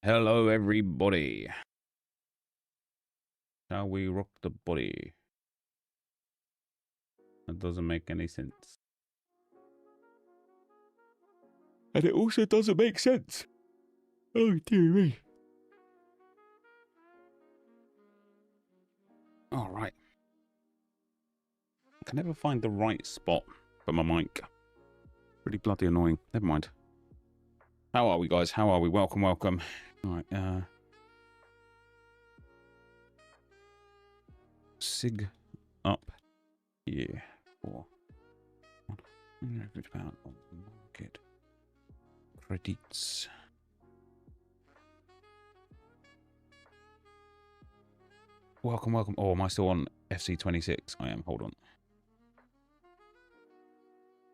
Hello, everybody. Shall we rock the body? That doesn't make any sense. And it also doesn't make sense. Oh, dear me. All right. I can never find the right spot for my mic. Pretty bloody annoying. Never mind. How are we, guys? How are we? Welcome, welcome. All right. Sig up here for £100 on the market. Credits. Welcome, welcome. Oh, am I still on FC26? I am. Hold on.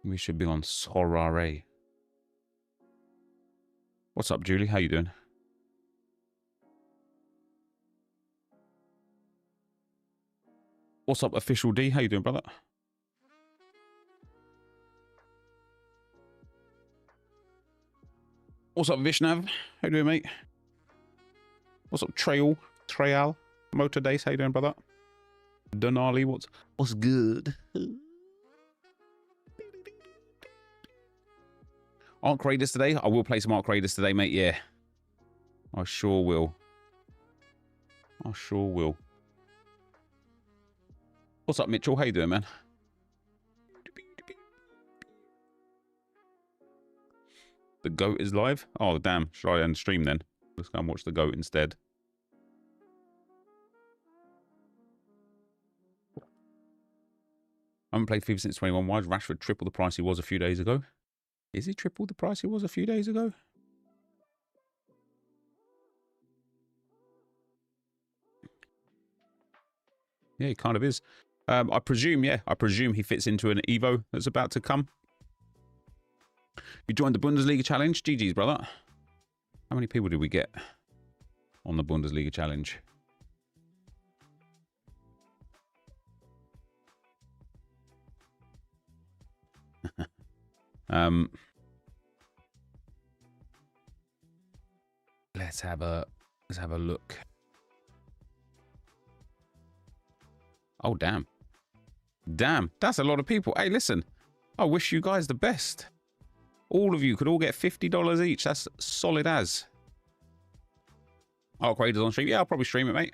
We should be on Sorare. What's up, Julie? How you doing? What's up, Official D? How you doing, brother? What's up, Vishnav? How you doing, mate? What's up, Trail? Motor Days, how you doing, brother? Denali, what's good? Arc Raiders today? I will play some Arc Raiders today, mate, yeah. I sure will. I sure will. What's up, Mitchell? How you doing, man? The GOAT is live? Oh, damn. Should I end stream then? Let's go and watch the GOAT instead. I haven't played FIFA since 21. Why is Rashford triple the price he was a few days ago? Is he triple the price he was a few days ago? Yeah, he kind of is. I presume, yeah. I presume he fits into an Evo that's about to come. You joined the Bundesliga challenge? GG's, brother. How many people did we get on the Bundesliga challenge? Let's have a look. Oh, damn. Damn, that's a lot of people. Hey, listen, I wish you guys the best. All of you could all get $50 each. That's solid as. Arc Raiders on stream. Yeah, I'll probably stream it, mate.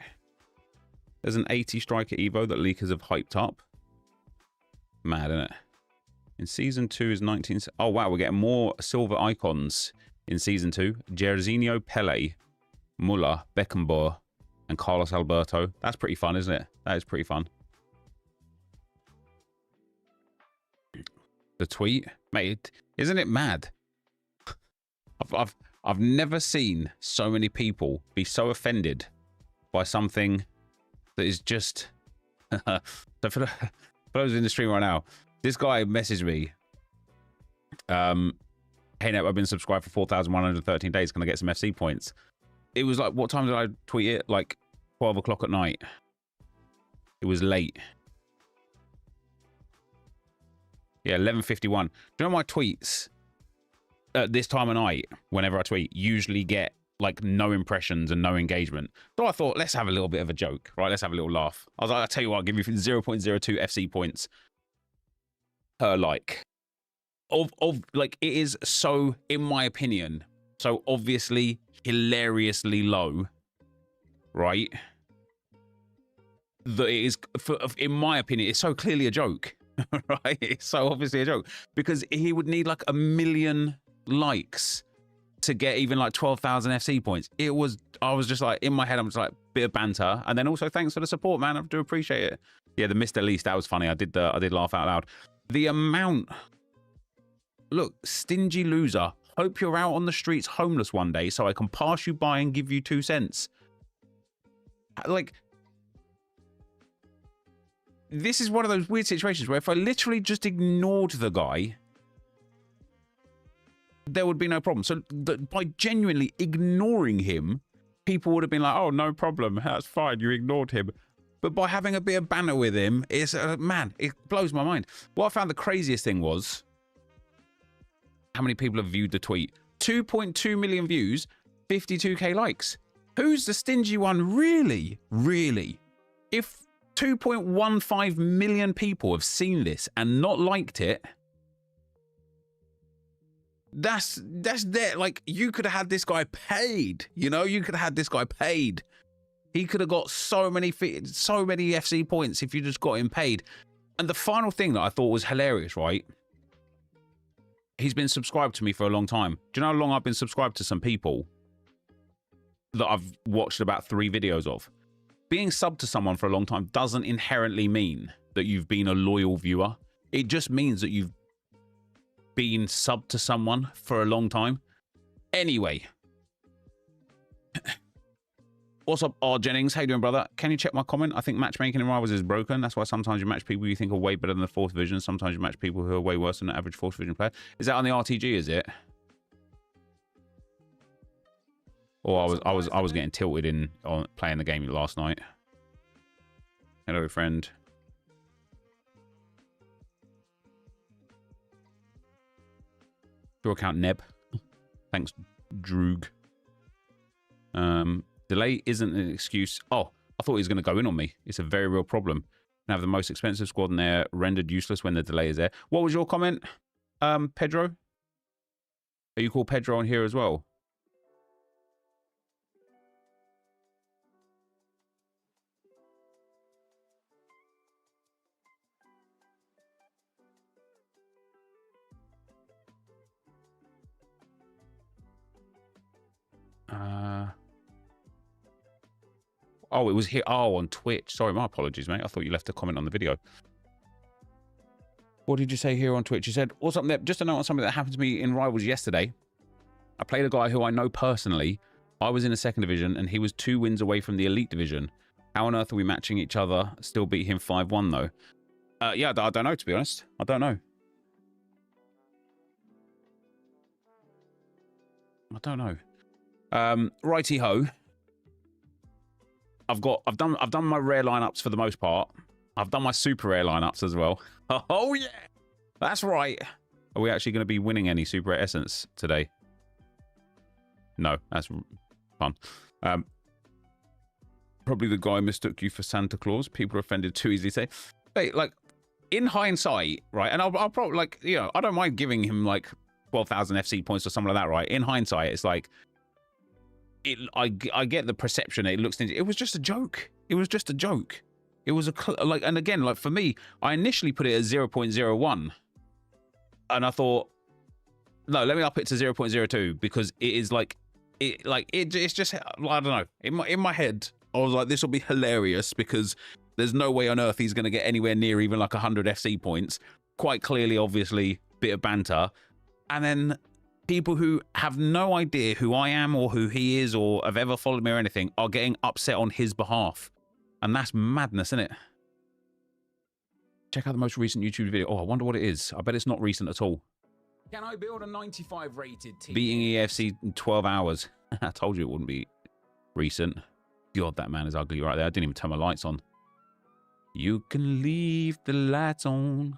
There's an 80 striker Evo that leakers have hyped up. Mad, isn't it? In Season 2 is 19... Oh, wow, we're getting more silver icons in Season 2. Jairzinho, Pele, Muller, Beckenbauer, and Carlos Alberto. That's pretty fun, isn't it? That is pretty fun. The tweet, mate, isn't it mad? I've never seen so many people be so offended by something that is just. So for those in the stream right now, this guy messaged me. Hey, Nep, I've been subscribed for 4,113 days. Can I get some FC points? It was like, what time did I tweet it? Like 12 o'clock at night. It was late. Yeah, 11:51. Do you know my tweets at this time of night, whenever I tweet, usually get like no impressions and no engagement? So I thought, let's have a little bit of a joke, right? Let's have a little laugh. I was like, I'll tell you what, I'll give you 0.02 FC points per like. Like, it is so, in my opinion, so obviously hilariously low, right? That it is, in my opinion, it's so clearly a joke. Right, it's so obviously a joke, because he would need like 1 million likes to get even like 12,000 FC points. I was just like, in my head, I'm just like, bit of banter, and then also thanks for the support, man. I do appreciate it. Yeah, the Mr. Least, that was funny. I did laugh out loud. The amount. Look, stingy loser. Hope you're out on the streets homeless one day, so I can pass you by and give you 2 cents. Like. This is one of those weird situations where if I literally just ignored the guy, there would be no problem. So by genuinely ignoring him, people would have been like, oh, no problem. That's fine. You ignored him. But by having a bit of banter with him, it's, man, it blows my mind. What I found the craziest thing was how many people have viewed the tweet. 2.2 million views, 52k likes. Who's the stingy one? Really? Really? If 2.15 million people have seen this and not liked it, that's there. Like, you could have had this guy paid, you know? You could have had this guy paid. He could have got so many FC points if you just got him paid. And the final thing that I thought was hilarious, right? He's been subscribed to me for a long time. Do you know how long I've been subscribed to some people that I've watched about 3 videos of? Being subbed to someone for a long time doesn't inherently mean that you've been a loyal viewer. It just means that you've been subbed to someone for a long time. Anyway. What's up, R. Jennings? How you doing, brother? Can you check my comment? I think matchmaking in Rivals is broken. That's why sometimes you match people you think are way better than the 4th division. Sometimes you match people who are way worse than the average 4th division player. Is that on the RTG, is it? Or I was getting tilted on playing the game last night. Hello, friend. Your account, Neb. Thanks, Droog. Delay isn't an excuse. Oh, I thought he was going to go in on me. It's a very real problem. And have the most expensive squad and they're rendered useless when the delay is there. What was your comment, Pedro? Are you called Pedro on here as well? Oh, it was here. Oh, on Twitch. Sorry, my apologies, mate. I thought you left a comment on the video. What did you say here on Twitch? You said, what's up there? Just a note on something that happened to me in Rivals yesterday. I played a guy who I know personally. I was in the 2nd division and he was 2 wins away from the elite division. How on earth are we matching each other? Still beat him 5-1 though. Yeah, I don't know, to be honest. I don't know. I don't know. Righty ho. I've done my rare lineups for the most part. I've done my super rare lineups as well. Oh yeah, that's right. Are we actually going to be winning any super rare essence today? No, that's fun. Probably the guy mistook you for Santa Claus. People are offended too easily. Say, hey, like in hindsight, right? And I'll probably, like, you know, I don't mind giving him like 12,000 FC points or something like that, right? In hindsight, it's like, I get the perception it looks. It was just a joke. It was just a joke. It was like, and again, like for me, I initially put it at 0.01, and I thought, no, let me up it to 0.02 because it is like, it's just, I don't know. In my head, I was like, this will be hilarious because there's no way on earth he's going to get anywhere near even like 100 FC points. Quite clearly, obviously, bit of banter, and then people who have no idea who I am or who he is or have ever followed me or anything are getting upset on his behalf. And that's madness, isn't it? Check out the most recent YouTube video. Oh, I wonder what it is. I bet it's not recent at all. Can I build a 95 rated team? Beating EFC in 12 hours. I told you it wouldn't be recent. God, that man is ugly right there. I didn't even turn my lights on. You can leave the lights on.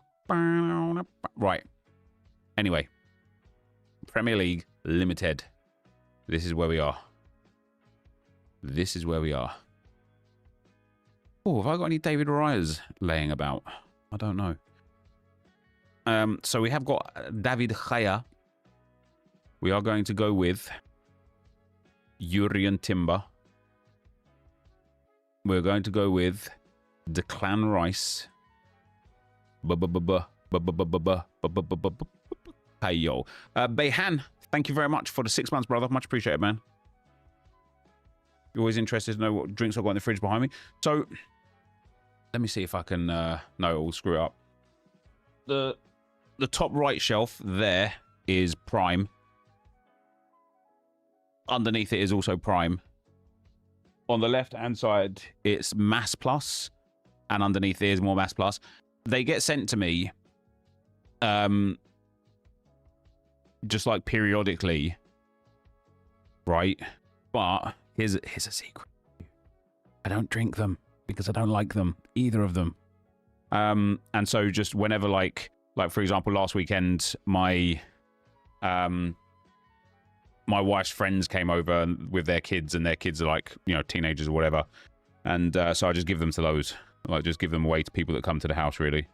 Right. Anyway. Premier League Limited. This is where we are. This is where we are. Oh, have I got any David Reyes laying about? I don't know. So we have got David Gea. We are going to go with Jurriën Timber. We're going to go with Declan Rice. Hey, yo. Bayhan, thank you very much for the 6 months, brother. Much appreciated, man. You're always interested to know what drinks I've got in the fridge behind me. So, let me see if I can... no, it will screw it up. The top right shelf there is Prime. Underneath it is also Prime. On the left-hand side, it's Mass Plus. And underneath it is more Mass Plus. They get sent to me... just like periodically, right? But here's a secret. I don't drink them because I don't like them, either of them. And so just whenever, like for example, last weekend, my my wife's friends came over with their kids, and their kids are like, you know, teenagers or whatever. And so I just give them to those. Like, just give them away to people that come to the house, really.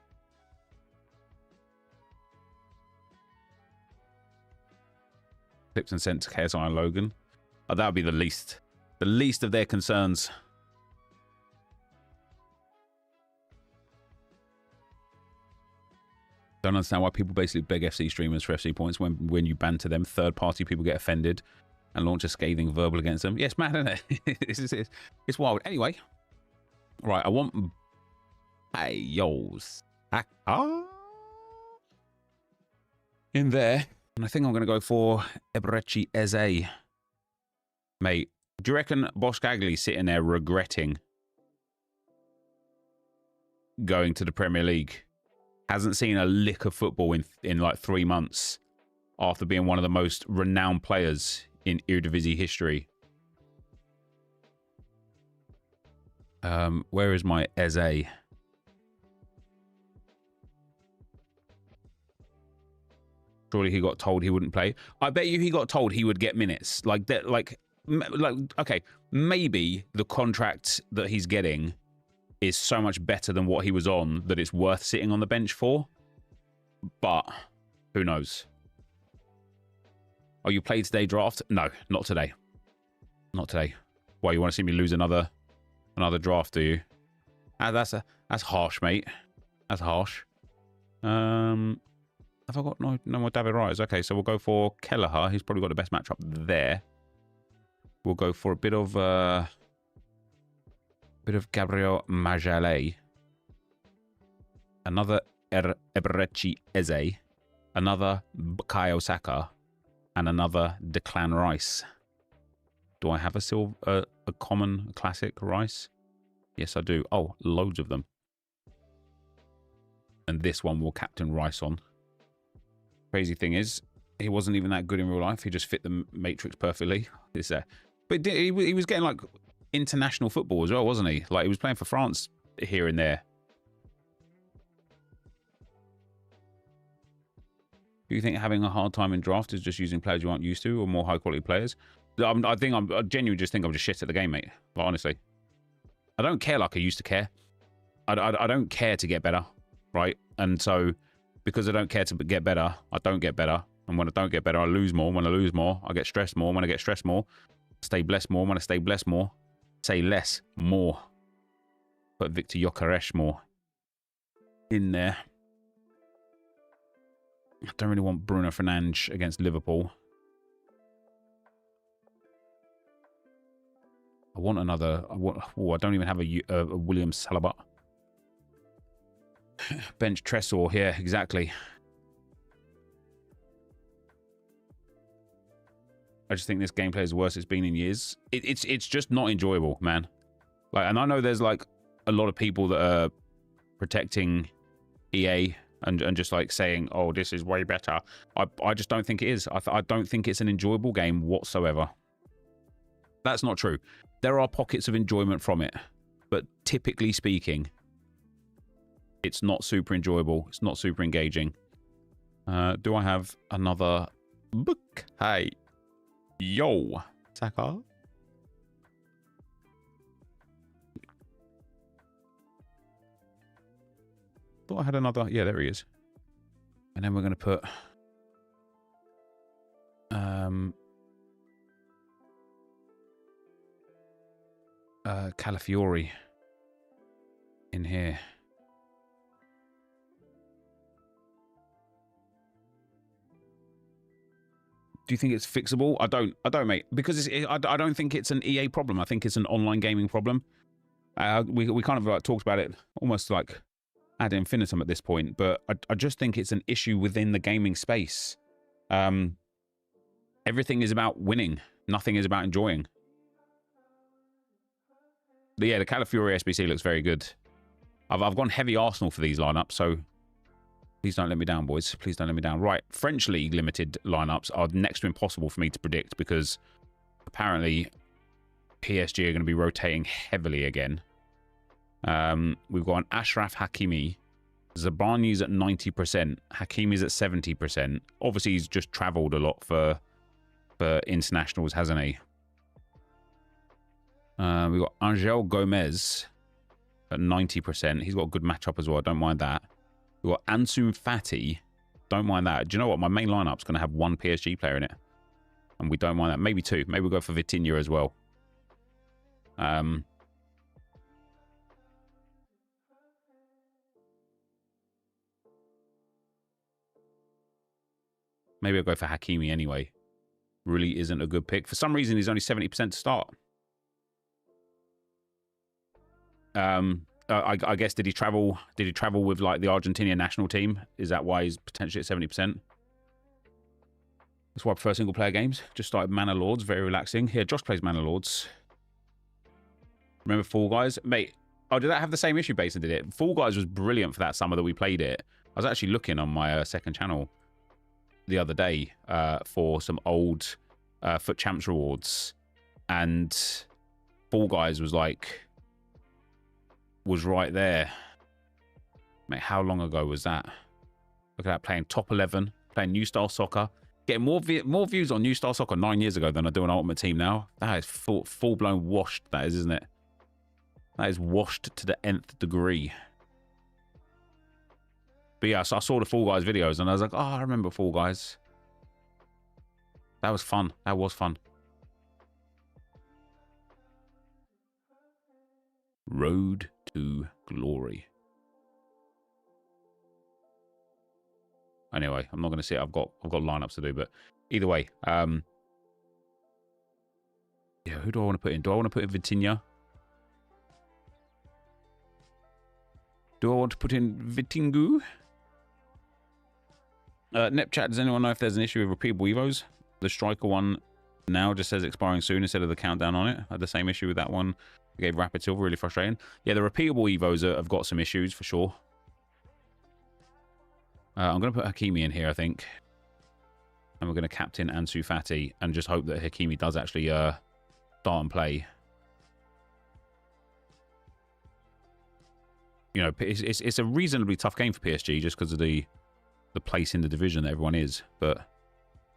Clips and sent to KSI and Logan. Oh, that would be the least of their concerns. Don't understand why people basically beg FC streamers for FC points when you banter them. Third-party people get offended and launch a scathing verbal against them. Yes, man, isn't it? It's wild. Anyway, right, I want... Hey, yo. In there. And I think I'm going to go for NepentheZ. Mate, do you reckon Boskagli sitting there regretting going to the Premier League? Hasn't seen a lick of football in like 3 months after being one of the most renowned players in Eredivisie history. Where is my Eze? Surely he got told he wouldn't play. I bet you he got told he would get minutes. Like that. Like okay, maybe the contract that he's getting is so much better than what he was on that it's worth sitting on the bench for. But who knows? Oh, you played today draft? No, not today. Not today. Why, you want to see me lose another draft, do you? That's harsh, mate. That's harsh. Have I got no more David Reyes? Okay, so we'll go for Kelleher. He's probably got the best matchup there. We'll go for a bit of Gabriel Majalay. Another NepentheZ. Another Bukayo Saka. And another Declan Rice. Do I have a common classic Rice? Yes, I do. Oh, loads of them. And this one will captain Rice on. Crazy thing is, he wasn't even that good in real life. He just fit the matrix perfectly. But he was getting like international football as well, wasn't he? Like, he was playing for France here and there. Do you think having a hard time in draft is just using players you aren't used to, or more high quality players? I genuinely just think I'm just shit at the game, mate. Like, honestly, I don't care like I used to care. I don't care to get better, right? And so, because I don't care to get better, I don't get better. And when I don't get better, I lose more. When I lose more, I get stressed more. When I get stressed more, I stay blessed more. When I stay blessed more, say less more. Put Victor Gyökeres more in there. I don't really want Bruno Fernandes against Liverpool. I want another... I don't even have a William Saliba. Bench Tresor, yeah, exactly. I just think this gameplay is the worst it's been in years. It's just not enjoyable, man. Like, and I know there's like a lot of people that are protecting EA and just like saying, oh, this is way better. I just don't think it is. I don't think it's an enjoyable game whatsoever. That's not true. There are pockets of enjoyment from it, but typically speaking, it's not super enjoyable. It's not super engaging. Do I have another book? Hey. Yo. Saka. Thought I had another. Yeah, there he is. And then we're going to put... Calafiori in here. Do you think it's fixable? I don't, mate, because I don't think it's an EA problem. I think it's an online gaming problem. We kind of like talked about it almost like ad infinitum at this point, but I just think it's an issue within the gaming space. Everything is about winning. Nothing is about enjoying. But yeah, the Calafiori SBC looks very good. I've gone heavy Arsenal for these lineups, so please don't let me down, boys. Please don't let me down. Right, French League limited lineups are next to impossible for me to predict because apparently PSG are going to be rotating heavily again. We've got an Ashraf Hakimi. Zabani's at 90%. Hakimi's at 70%. Obviously, he's just travelled a lot for for internationals, hasn't he? We've got Angel Gomez at 90%. He's got a good matchup as well. Don't mind that. We've got Ansu Fati. Don't mind that. Do you know what? My main lineup's going to have one PSG player in it. And we don't mind that. Maybe two. Maybe we'll go for Vitinha as well. Maybe I'll go for Hakimi anyway. Really isn't a good pick. For some reason, he's only 70% to start. I guess did he travel with like the Argentinian national team? Is that why he's potentially at 70%? That's why I prefer single player games. Just started Mana Lords, very relaxing. Here, Josh plays Mana Lords. Remember Fall Guys? Mate, oh, did that have the same issue, Basin, did it? Fall Guys was brilliant for that summer that we played it. I was actually looking on my second channel the other day for some old Foot Champs rewards, and Fall Guys was right there. Mate, how long ago was that? Look at that, playing top 11, playing New Style Soccer, getting more views on New Style Soccer 9 years ago than I do on Ultimate Team now. That is full blown washed, that is, isn't it? That is washed to the nth degree. But yeah, so I saw the Fall Guys videos and I was like, oh, I remember Fall Guys. That was fun. That was fun. Road to Glory. Anyway, I'm not going to say I've got lineups to do, but either way, yeah, who do I want to put in? Do I want to put in Vitinha? Do I want to put in Vitingu? Nepchat, does anyone know if there's an issue with repeatable Evos? The striker one now just says expiring soon instead of the countdown on it. I had the same issue with that one. I gave Rapid Silver, really frustrating. Yeah, the repeatable Evos have got some issues for sure. I'm going to put Hakimi in here, I think. And we're going to captain Ansu Fati and just hope that Hakimi does actually start and play. You know, it's a reasonably tough game for PSG just because of the place in the division that everyone is. But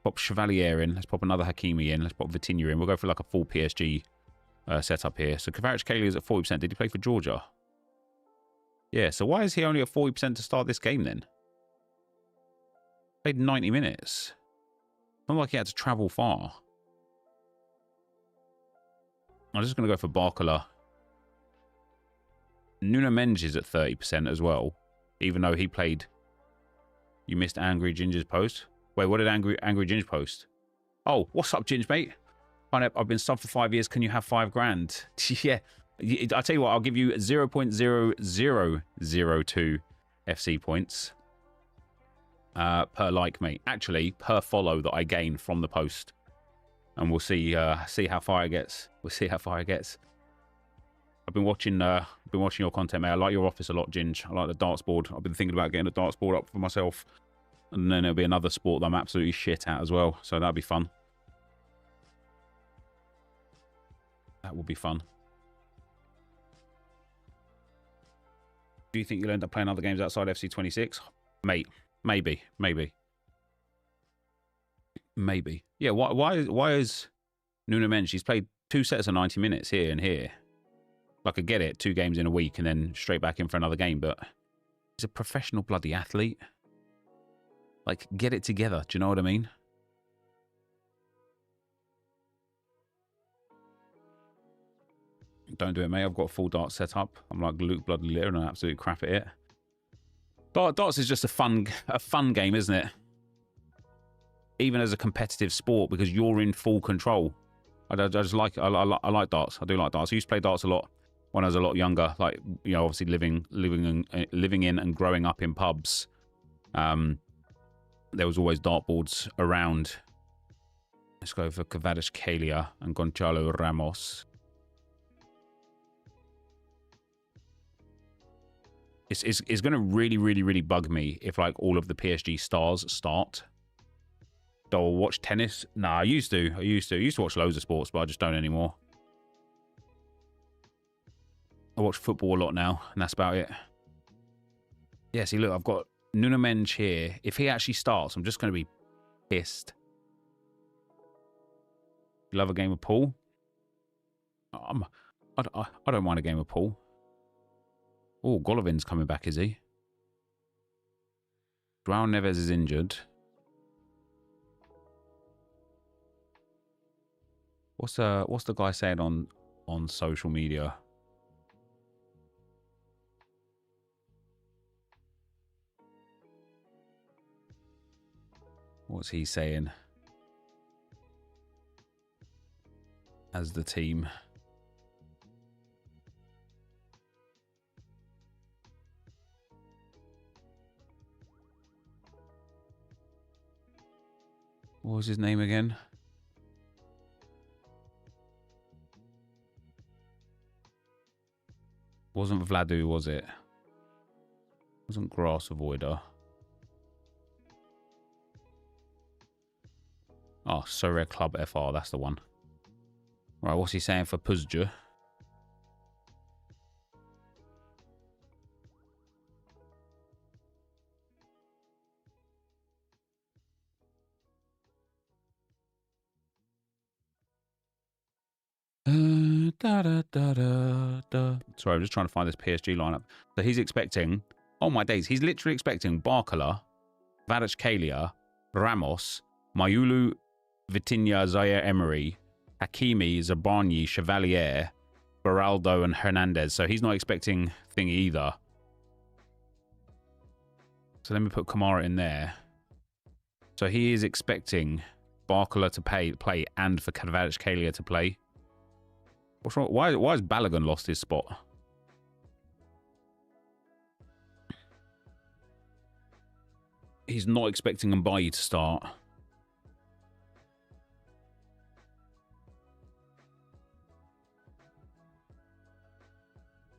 pop Chevalier in. Let's pop another Hakimi in. Let's pop Vitinha in. We'll go for like a full PSG setup here. So Kvaratskhelia is at 40%. Did he play for Georgia? Yeah, so why is he only at 40% to start this game then? Played 90 minutes. Not like he had to travel far. I'm just going to go for Barcola. Nuno Mendes is at 30% as well, even though he played... You missed Angry Ginger's post? Wait, what did Angry Ginger post? Oh, what's up, Ginger, mate? I've been sub for 5 years. Can you have 5 grand? Yeah. I'll tell you what, I'll give you 0.0002 FC points per like, mate. Actually, per follow that I gain from the post. And we'll see how far it gets. We'll see how far it gets. I've been watching your content, mate. I like your office a lot, Ginge. I like the darts board. I've been thinking about getting a darts board up for myself. And then there'll be another sport that I'm absolutely shit at as well. So that'll be fun. That will be fun. Do you think you'll end up playing other games outside FC26? Mate, maybe. Yeah, why is Nuno Mendes? He's played 2 sets of 90 minutes here and here. Like, I get it, 2 games in a week and then straight back in for another game, but he's a professional bloody athlete. Like, get it together. Do you know what I mean? Don't do it, mate. I've got a full darts set up. I'm like Luke Bloody Lear and I'm absolutely crap at it. Darts is just a fun game, isn't it? Even as a competitive sport, because you're in full control. I just like I like darts. I do like darts. I used to play darts a lot when I was a lot younger. Like, you know, obviously living in and growing up in pubs. There was always dartboards around. Let's go for Kvaratskhelia and Gonçalo Ramos. It's going to really bug me if like all of the PSG stars start. Do I watch tennis? Nah, I used to. I used to watch loads of sports, but I just don't anymore. I watch football a lot now, and that's about it. Yeah, see, look, I've got Nuno Mendes here. If he actually starts, I'm just going to be pissed. You love a game of pool? I don't mind a game of pool. Oh, Golovin's coming back, is he? João Neves is injured. What's the guy saying on social media? What's he saying as the team? What was his name again? Wasn't Vladu, was it? Wasn't Grass Avoider. Oh, Sorare Club FR, that's the one. Right, what's he saying for Puzja? Sorry, I'm just trying to find this PSG lineup. So he's expecting, oh my days, he's literally expecting Barcola, Kvaratskhelia, Ramos, Mayulu, Vitinha, Zaire Emery, Hakimi, Zabarnyi, Chevalier, Beraldo, and Hernandez. So he's not expecting Thingy either. So let me put Kamara in there. So he is expecting Barcola to play and for Kvaratskhelia to play. What's wrong? Why has Balogun lost his spot? He's not expecting Mbaye to start.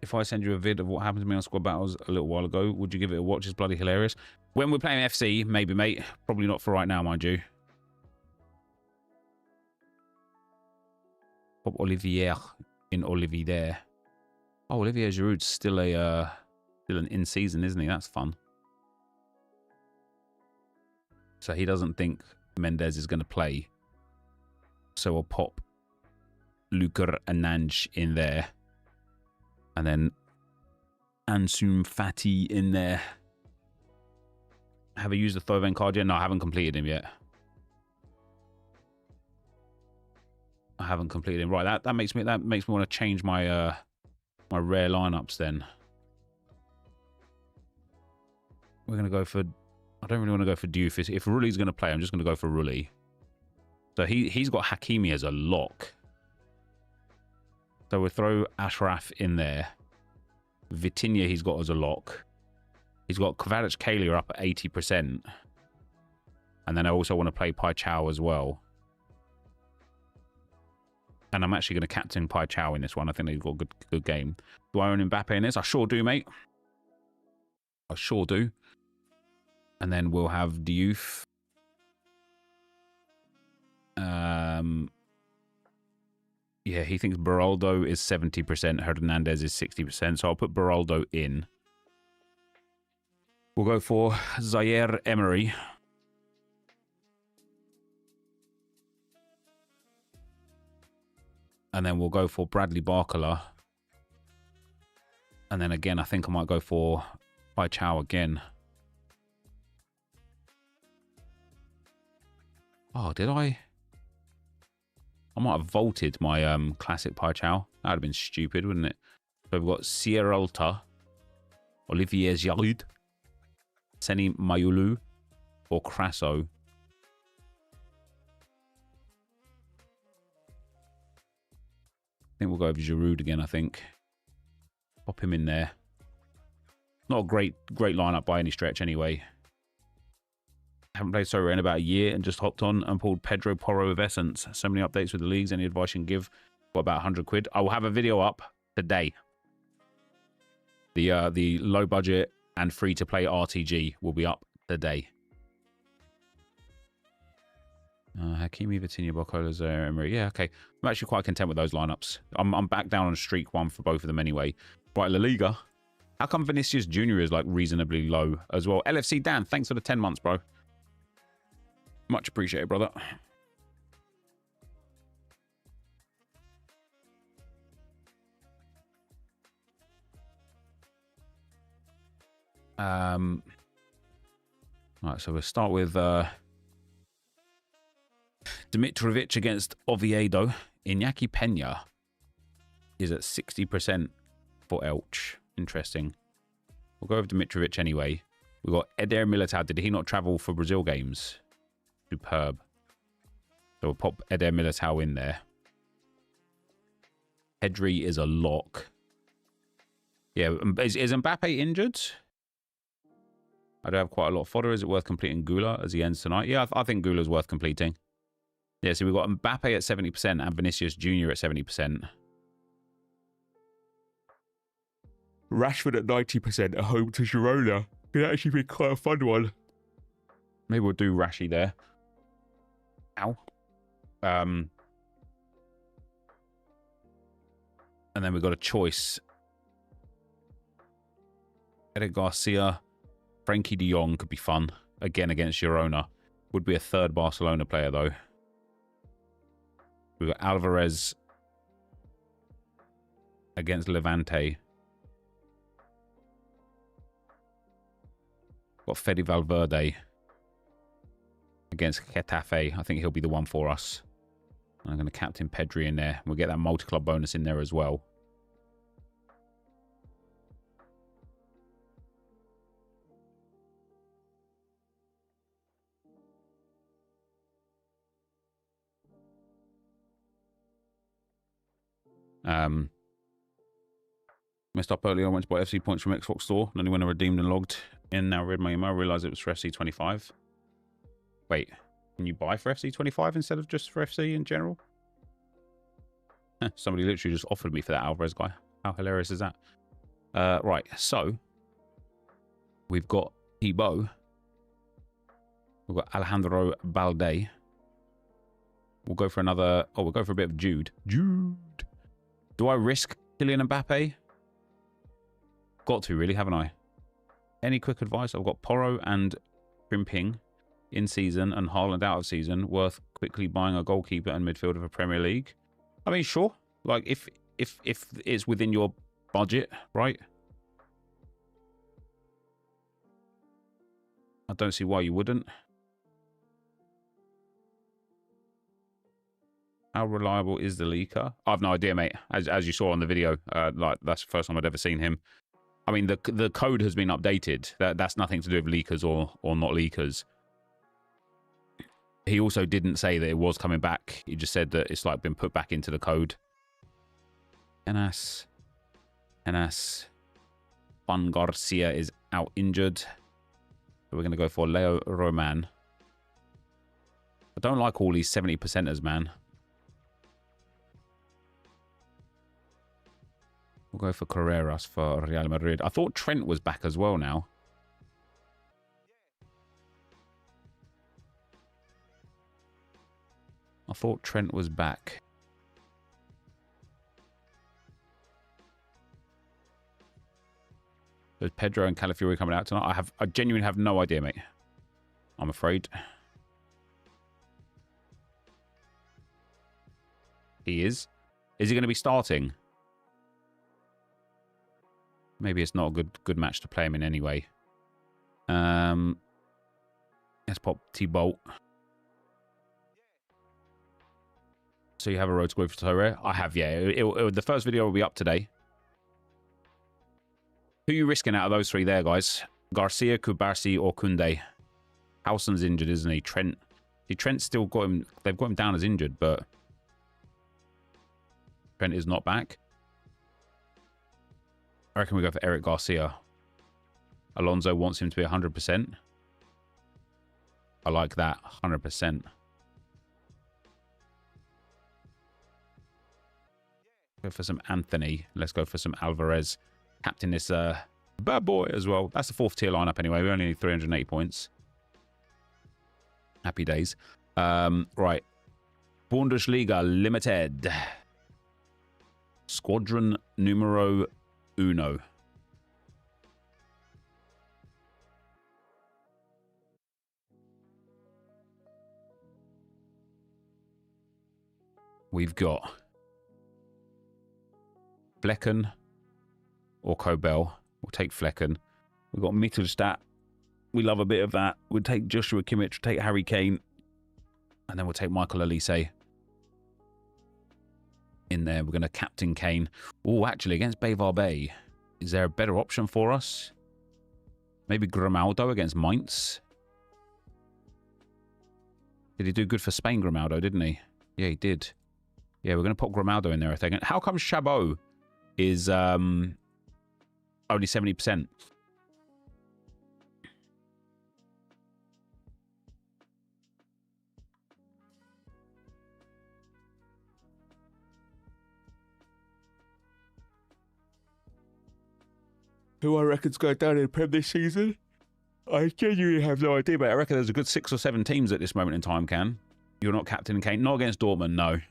If I send you a vid of what happened to me on Squad Battles a little while ago, would you give it a watch? It's bloody hilarious. When we're playing FC, maybe, mate. Probably not for right now, mind you. Pop Olivier in Olivier there. Oh, Olivier Giroud's still an in-season, isn't he? That's fun. So he doesn't think Mendes is going to play. So we'll pop Luker Ananj in there. And then Ansum Fati in there. Have I used the Thoven card yet? No, I haven't completed him yet. I haven't completed him. Right, that makes me want to change my my rare lineups then. We're gonna go for, I don't really want to go for Diouf. If Rulli's gonna play, I'm just gonna go for Rulli. So he's got Hakimi as a lock. So we'll throw Ashraf in there. Vitinha he's got as a lock. He's got Kvaratskhelia up at 80%. And then I also want to play Pai Chao as well. And I'm actually going to captain Pai Chao in this one. I think he's got a good game. Do I own Mbappe in this? I sure do, mate. I sure do. And then we'll have Diouf. Yeah, he thinks Beraldo is 70%. Hernandez is 60%. So I'll put Beraldo in. We'll go for Zaire Emery. And then we'll go for Bradley Barcola. And then again, I think I might go for Pai Chao again. Oh, did I? I might have vaulted my classic Pai Chao. That would have been stupid, wouldn't it? So we've got Sierra Alta, Olivier Giroud, Seni Mayulu, or Crasso. I think we'll go with Giroud again, I think. Pop him in there. Not a great lineup by any stretch anyway. Haven't played Sorare in about a year and just hopped on and pulled Pedro Porro of Essence. So many updates with the leagues. Any advice you can give? Got about 100 quid. I will have a video up today. The low budget and free to play RTG will be up today. Hakimi, Vitinha, Barcola, Zaire Emery. Yeah, okay. I'm actually quite content with those lineups. I'm back down on streak 1 for both of them anyway. Right, La Liga. How come Vinicius Jr. is like reasonably low as well? LFC Dan, thanks for the 10 months, bro. Much appreciated, brother. Right, so we'll start with Dimitrovic against Oviedo. Iñaki Peña is at 60% for Elche. Interesting. We'll go with Dimitrovic anyway. We've got Eder Militao. Did he not travel for Brazil games? Superb. So we'll pop Eder Militao in there. Pedri is a lock. Yeah, is Mbappe injured? I do have quite a lot of fodder. Is it worth completing Gula as he ends tonight? Yeah, I think Gula's worth completing. Yeah, so we've got Mbappe at 70% and Vinicius Jr. at 70%. Rashford at 90% at home to Girona. Could actually be quite a fun one. Maybe we'll do Rashi there. Ow. And then we've got a choice. Eric Garcia, Frankie de Jong could be fun. Again against Girona. Would be a third Barcelona player though. We've got Alvarez against Levante. Got Fede Valverde against Getafe. I think he'll be the one for us. I'm going to captain Pedri in there. We'll get that multi-club bonus in there as well. Messed up earlier. I went to buy FC points from Xbox Store. And only when I redeemed and logged in, now read my email, I realised it was for FC25. Wait, can you buy for FC25 instead of just for FC in general? Somebody literally just offered me for that Alvarez guy. How hilarious is that? Right, so we've got Thibaut. We've got Alejandro Balde. We'll go for another... Oh, we'll go for a bit of Jude. Jude. Do I risk Kylian Mbappe? Got to, really, haven't I? Any quick advice? I've got Porro and Frimping in season and Haaland out of season. Worth quickly buying a goalkeeper and midfielder for Premier League? I mean, sure. Like, if it's within your budget, right? I don't see why you wouldn't. How reliable is the leaker? I have no idea, mate. As you saw on the video, like that's the first time I'd ever seen him. I mean, the code has been updated. That's nothing to do with leakers or not leakers. He also didn't say that it was coming back. He just said that it's like been put back into the code. Enas. Juan Garcia is out injured. So we're going to go for Leo Roman. I don't like all these 70%ers, man. We'll go for Carreras for Real Madrid. I thought Trent was back as well now. I thought Trent was back. There's Pedro and Calafiori coming out tonight. I genuinely have no idea, mate. I'm afraid. He is. Is he going to be starting? Maybe it's not a good match to play him in anyway. Let's pop Thibaut. So you have a road to glory for Torre? I have, yeah. The first video will be up today. Who are you risking out of those three there, guys? Garcia, Kubarsi, or Koundé? Howson's injured, isn't he? Trent. See, Trent's still got him. They've got him down as injured, but Trent is not back. I reckon we go for Eric Garcia. Alonso wants him to be 100%. I like that, 100%. Go for some Anthony. Let's go for some Alvarez. Captain this bad boy as well. That's the 4th tier lineup anyway. We only need 380 points. Happy days. Right. Bundesliga Limited. Squadron numero uno. We've got Flecken or Kobel. We'll take Flecken. We've got Mittelstadt. We love a bit of that. We'll take Joshua Kimmich, we'll take Harry Kane, and then we'll take Michael Elise in there. We're going to captain Kane. Oh, actually, against Bayvar Bay, is there a better option for us? Maybe Grimaldo against Mainz. Did he do good for Spain, Grimaldo, didn't he? Yeah, he did. Yeah, we're going to put Grimaldo in there, I think. How come Chabot is only 70%? Who I reckon's going down in Prem this season? I genuinely have no idea, but I reckon there's a good 6 or 7 teams at this moment in time, Can. You're not captain Kane. Not against Dortmund, no.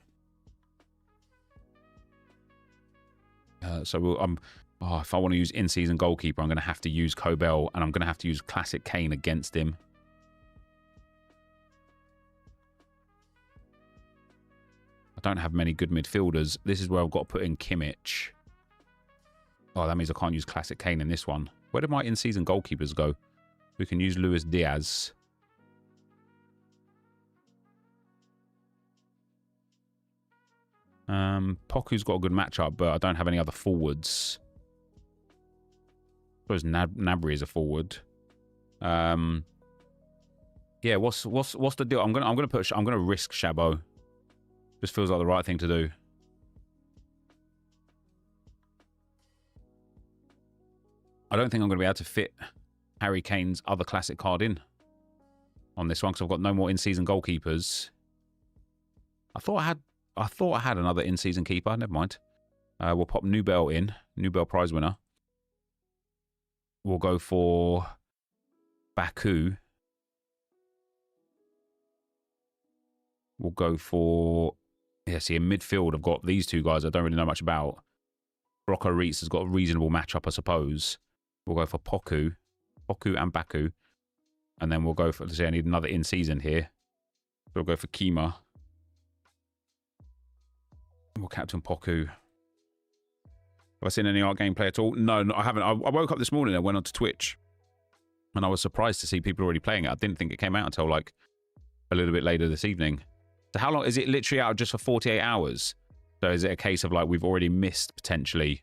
So if I want to use in-season goalkeeper, I'm going to have to use Kobel, and I'm going to have to use classic Kane against him. I don't have many good midfielders. This is where I've got to put in Kimmich. Oh, that means I can't use classic Kane in this one. Where did my in-season goalkeepers go? We can use Luis Diaz. Poku's got a good matchup, but I don't have any other forwards. I suppose Nabry is a forward. Yeah, what's the deal? I'm gonna risk Chabot. Just feels like the right thing to do. I don't think I'm going to be able to fit Harry Kane's other classic card in on this one because I've got no more in-season goalkeepers. I thought I had another in-season keeper. Never mind. We'll pop Nubel in. Nubel prize winner. We'll go for Baku. We'll go for... Yeah, see, in midfield, I've got these two guys I don't really know much about. Rocco Reitz has got a reasonable matchup, I suppose. We'll go for Poku and Baku. And then we'll go for, let's say I need another in-season here. So we'll go for Kima. We'll captain Poku. Have I seen any art gameplay at all? No, I haven't. I woke up this morning and went onto Twitch. And I was surprised to see people already playing it. I didn't think it came out until like a little bit later this evening. So how long? Is it literally out just for 48 hours? So is it a case of like we've already missed potentially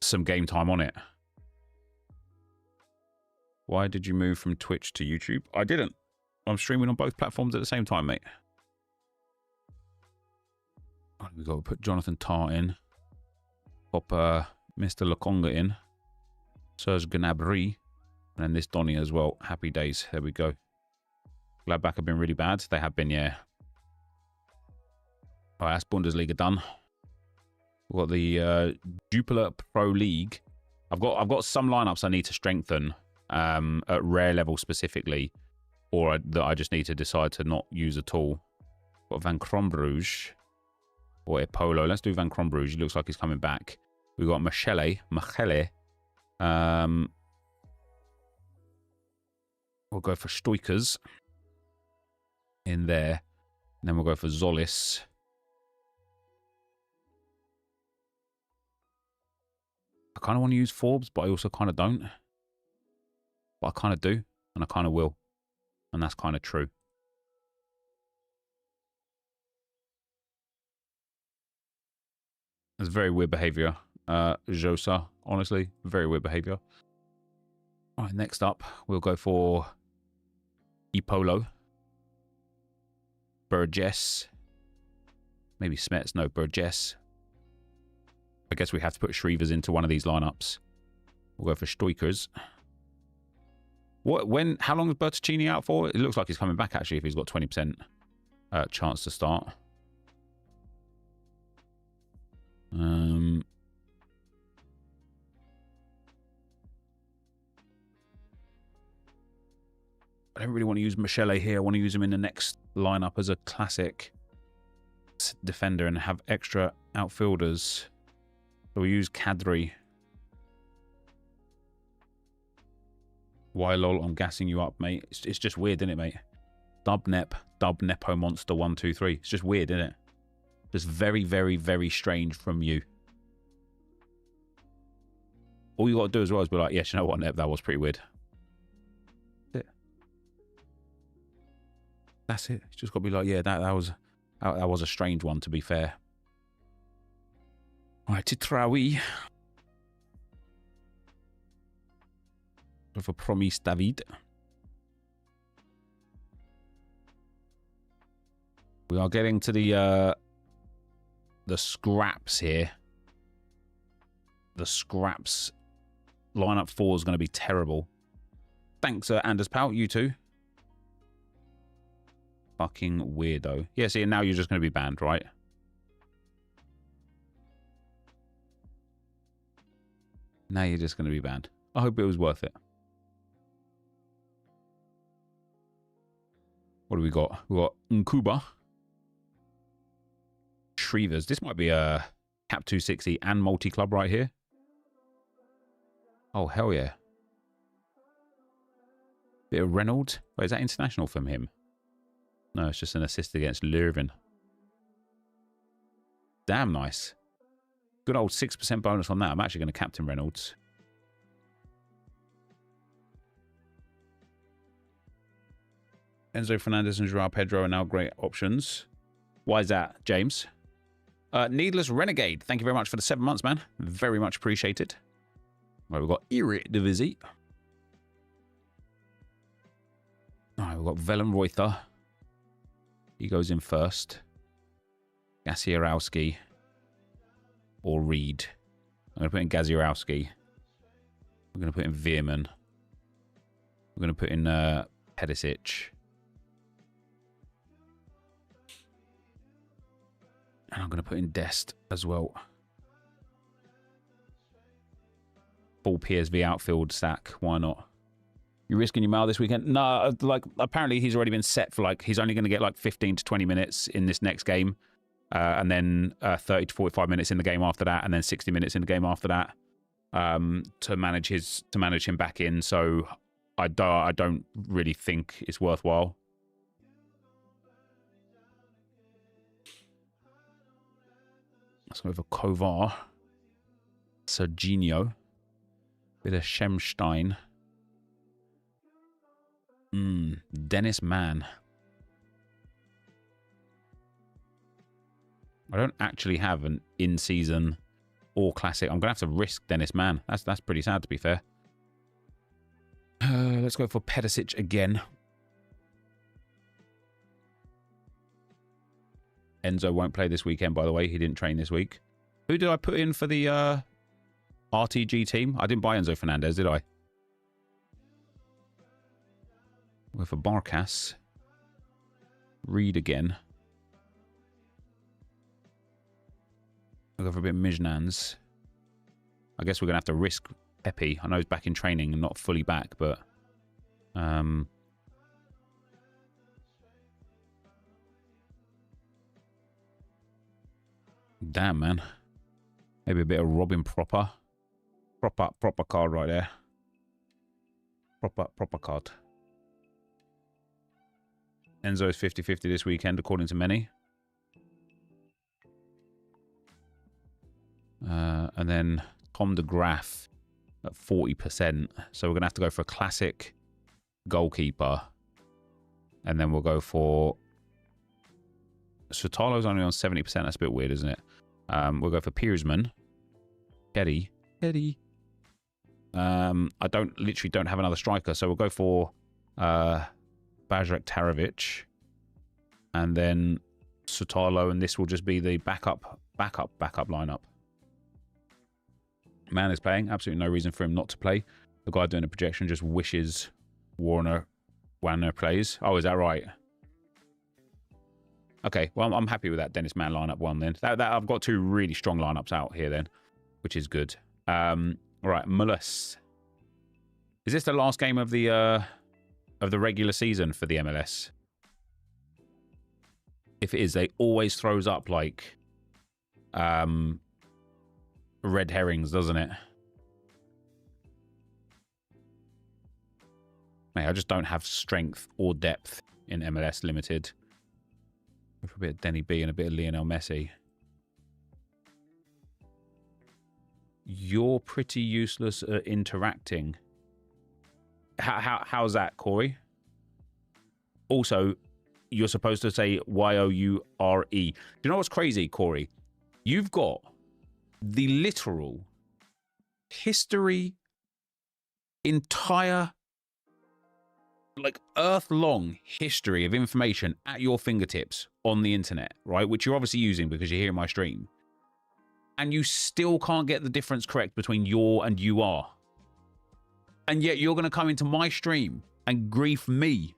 some game time on it? Why did you move from Twitch to YouTube? I didn't. I'm streaming on both platforms at the same time, mate. We've got to put Jonathan Tah in. Pop Mr. Lokonga in. Serge Gnabry. And then this Donny as well. Happy days. There we go. Gladbach have been really bad. They have been, yeah. All right, that's Bundesliga done. We've got the Jupiler Pro League. I've got some lineups I need to strengthen at rare level specifically, or that I just need to decide to not use at all. Got Van Crombrugge or Epolo. Let's do Van Crombrugge. He looks like he's coming back. We've got Machele. We'll go for Stoikers in there. And then we'll go for Zolis. I kind of want to use Forbes, but I also kind of don't. But I kind of do, and I kind of will. And that's kind of true. It's very weird behavior, Josa, honestly. Very weird behavior. All right, next up, we'll go for Epolo. Burgess. Maybe Smets. No, Burgess. I guess we have to put Shrevers into one of these lineups. We'll go for Stoikers. How long is Bertuccini out for? It looks like he's coming back, actually, if he's got 20% chance to start. I don't really want to use Michele here. I want to use him in the next lineup as a classic defender and have extra outfielders. So we use Kadri. Why lol, I'm gassing you up, mate. It's just weird, isn't it, mate? Dub Nepo Monster 123. It's just weird, isn't it? Just very, very, very strange from you. all you got to do as well is be like, yes, you know what, Nep, that was pretty weird. That's it. It's just got to be like, yeah, that was a strange one, to be fair. Right, Titrawi. For Promise David. We are getting to the scraps here. The scraps lineup 4 is going to be terrible. Thanks, Anders Pal. You too. Fucking weirdo. Yeah, see, now you're just going to be banned, right? Now you're just going to be banned. I hope it was worth it. What do we got? We got Nkuba. Shrevers. This might be a Cap 260 and multi-club right here. Oh, hell yeah. Bit of Reynolds. Wait, is that international from him? No, it's just an assist against Leuven. Damn nice. Good old 6% bonus on that. I'm actually going to captain Reynolds. Enzo Fernandez and Joao Pedro are now great options. Why is that, James? Needless Renegade. Thank you very much for the 7 months, man. Very much appreciated. Right, we've got Eredivisie. All right, we've got Vellenreuther. He goes in first. Gasiorowski or Reed. I'm going to put in Gasiorowski. We're going to put in Veerman. We're going to put in Perisic. And I'm going to put in Dest as well. Full PSV outfield stack. Why not? You risking your mail this weekend? No, like, apparently he's already been set for, like, he's only going to get like 15 to 20 minutes in this next game. And then 30 to 45 minutes in the game after that. And then 60 minutes in the game after that. To manage him back in. So I don't really think it's worthwhile. Let's go for Kovar. Serginho. Bit of Schemstein. Dennis Mann. I don't actually have an in-season or classic. I'm going to have to risk Dennis Mann. That's pretty sad, to be fair. Let's go for Perisic again. Enzo won't play this weekend, by the way. He didn't train this week. Who did I put in for the RTG team? I didn't buy Enzo Fernandez, did I? We're for Barkas. Reed again. I'll go for a bit of Mijnans. I guess we're going to have to risk Pepe. I know he's back in training and not fully back, but... Damn, man. Maybe a bit of Robin Proper. Proper card right there. Proper card. Enzo is 50-50 this weekend, according to many. And then Tom de Graaf at 40%. So we're going to have to go for a classic goalkeeper. And then we'll go for... Sotalo's only on 70%. That's a bit weird, isn't it? We'll go for Piersman. Eddie. I literally don't have another striker. So we'll go for Bajrak Tarovic. And then Sotalo. And this will just be the backup lineup. Man is playing. Absolutely no reason for him not to play. The guy doing a projection just wishes Warner plays. Oh, is that right? Okay, well, I'm happy with that Dennis Mann lineup one then. I've got two really strong lineups out here then, which is good. All right, Mullis. Is this the last game of the regular season for the MLS? If it is, they always throws up like red herrings, doesn't it? Mate, I just don't have strength or depth in MLS Limited. Go for a bit of Denny B and a bit of Lionel Messi. You're pretty useless at interacting. How's that, Corey? Also, you're supposed to say Y-O-U-R-E. Do you know what's crazy, Corey? You've got the literal history, entire, like, earth-long history of information at your fingertips on the internet, right? Which you're obviously using because you're hearing my stream. And you still can't get the difference correct between your and you are. And yet you're going to come into my stream and grief me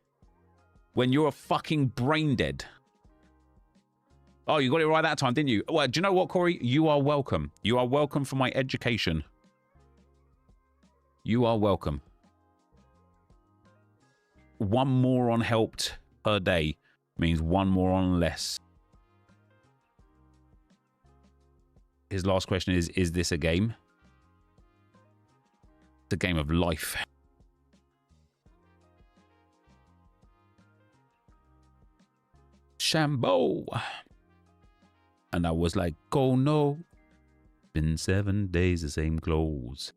when you're a fucking brain dead. Oh, you got it right that time, didn't you? Well, do you know what, Corey? You are welcome. You are welcome for my education. You are welcome. One moron helped per day means one moron less. His last question is this a game? It's a game of life. Shambo. And I was like, oh no. Been 7 days, the same clothes.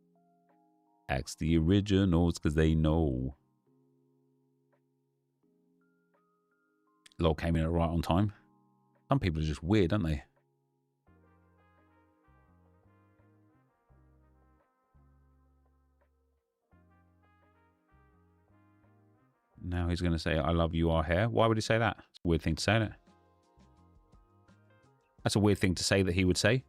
Ask the originals because they know. Lol came in right on time. Some people are just weird, aren't they? Now he's going to say, I love you, our hair. Why would he say that? It's a weird thing to say, isn't it? That's a weird thing to say that he would say.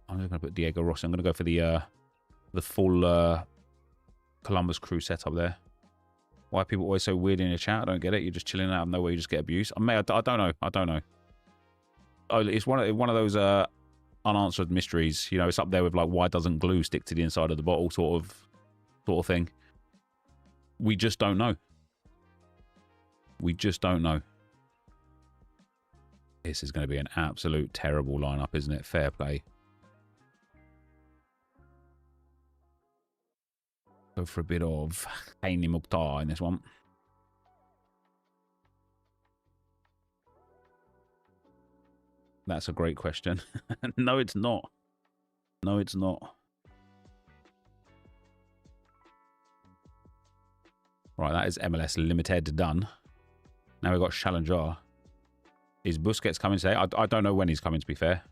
I'm going to put Diego Rossi. I'm going to go for the full Columbus Crew setup there. Why are people always so weird in your chat? I don't get it. You're just chilling out of nowhere. You just get abused. I don't know. I don't know. Oh, it's one of those unanswered mysteries. You know, it's up there with like, why doesn't glue stick to the inside of the bottle sort of thing. We just don't know. We just don't know. This is going to be an absolute terrible lineup, isn't it? Fair play. Go for a bit of Haini Mukhtar in this one. That's a great question. No, it's not. No, it's not. Right, that is MLS Limited done. Now we've got Challenger. Is Busquets coming today? I don't know when he's coming, to be fair.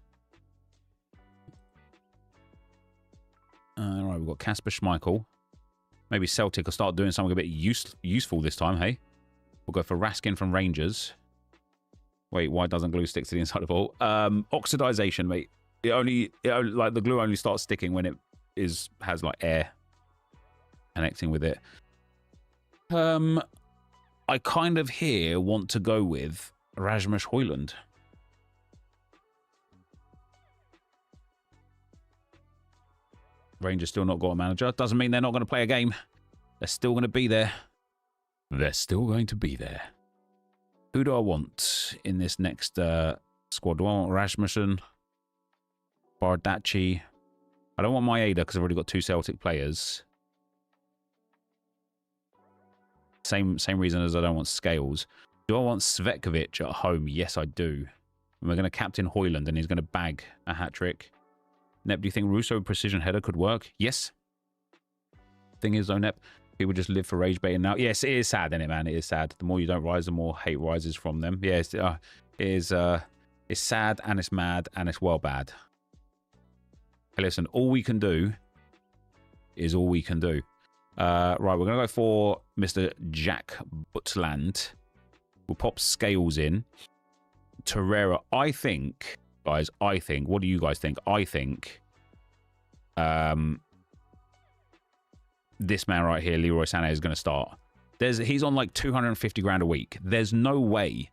All right, we've got Kasper Schmeichel. Maybe Celtic will start doing something a bit useful this time, hey? We'll go for Raskin from Rangers. Wait, why doesn't glue stick to the inside of the ball? Oxidization, mate. It only like the glue only starts sticking when it has like air connecting with it. I kind of here want to go with Rasmus Højlund. Rangers still not got a manager. Doesn't mean they're not going to play a game. They're still going to be there. They're still going to be there. Who do I want in this next squad? Do I want Rasmussen? Bardacci? I don't want Maeda because I've already got 2 Celtic players. Same reason as I don't want Scales. Do I want Svetkovic at home? Yes, I do. And we're going to captain Højlund and he's going to bag a hat-trick. Nep, do you think Russo precision header could work? Yes. Thing is, though, Nep, people just live for rage baiting now. Yes, it is sad, isn't it, man? It is sad. The more you don't rise, the more hate rises from them. Yes, it's sad and it's mad and it's well bad. Hey, listen, all we can do is all we can do. Right, we're going to go for Mr. Jack Butland. We'll pop Scales in. Torreira, I think... Guys, I think, what do you guys think? I think this man right here, Leroy Sané, is going to start. He's on like 250 grand a week. There's no way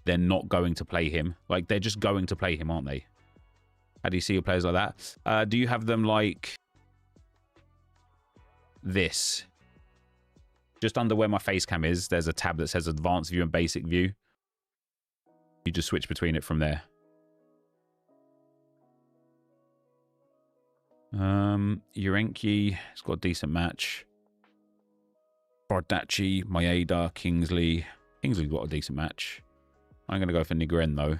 they're not going to play him. Like, they're just going to play him, aren't they? How do you see your players like that? Do you have them like this? Just under where my face cam is, there's a tab that says Advanced View and Basic View. You just switch between it from there. Urenki has got a decent match. Bardacci, Maeda, Kingsley. Kingsley's got a decent match. I'm going to go for Nigren, though.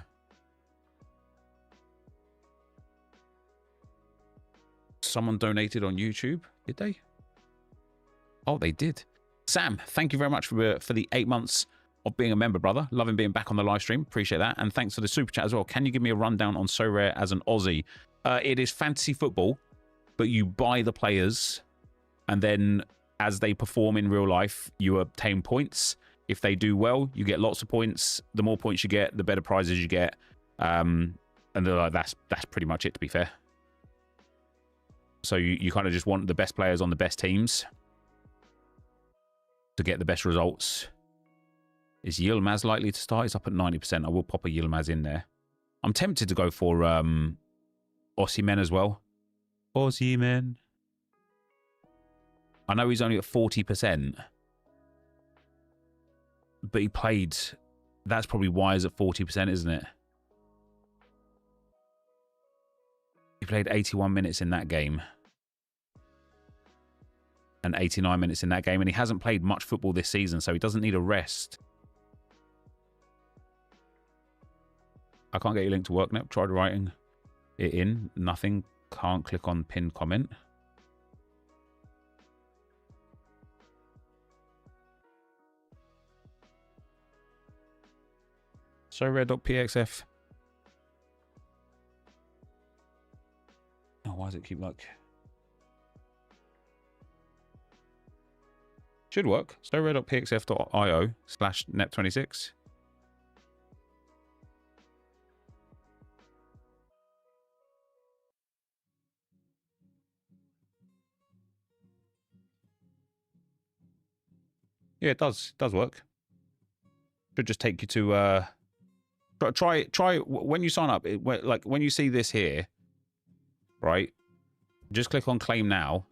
Someone donated on YouTube, did they? Oh, they did. Sam, thank you very much for the 8 months of being a member, brother. Loving being back on the live stream. Appreciate that. And thanks for the super chat as well. Can you give me a rundown on So Rare as an Aussie? It is fantasy football, but you buy the players, and then as they perform in real life, you obtain points. If they do well, you get lots of points. The more points you get, the better prizes you get. And that's pretty much it, to be fair. So you kind of just want the best players on the best teams to get the best results. Is Yilmaz likely to start? It's up at 90%. I will pop a Yilmaz in there. I'm tempted to go for Osimhen as well. Osimhen. I know he's only at 40%. But he played... That's probably why he's at 40%, isn't it? He played 81 minutes in that game. And 89 minutes in that game. And he hasn't played much football this season, so he doesn't need a rest. I can't get your link to work now. Tried writing it in. Nothing. Can't click on pinned comment. So red.pxf. Oh, why does it keep like... Should work. So red.pxf.io/net26. Yeah, it does. It does work. Should just take you to try when you sign up. Like when you see this here, right? Just click on claim now,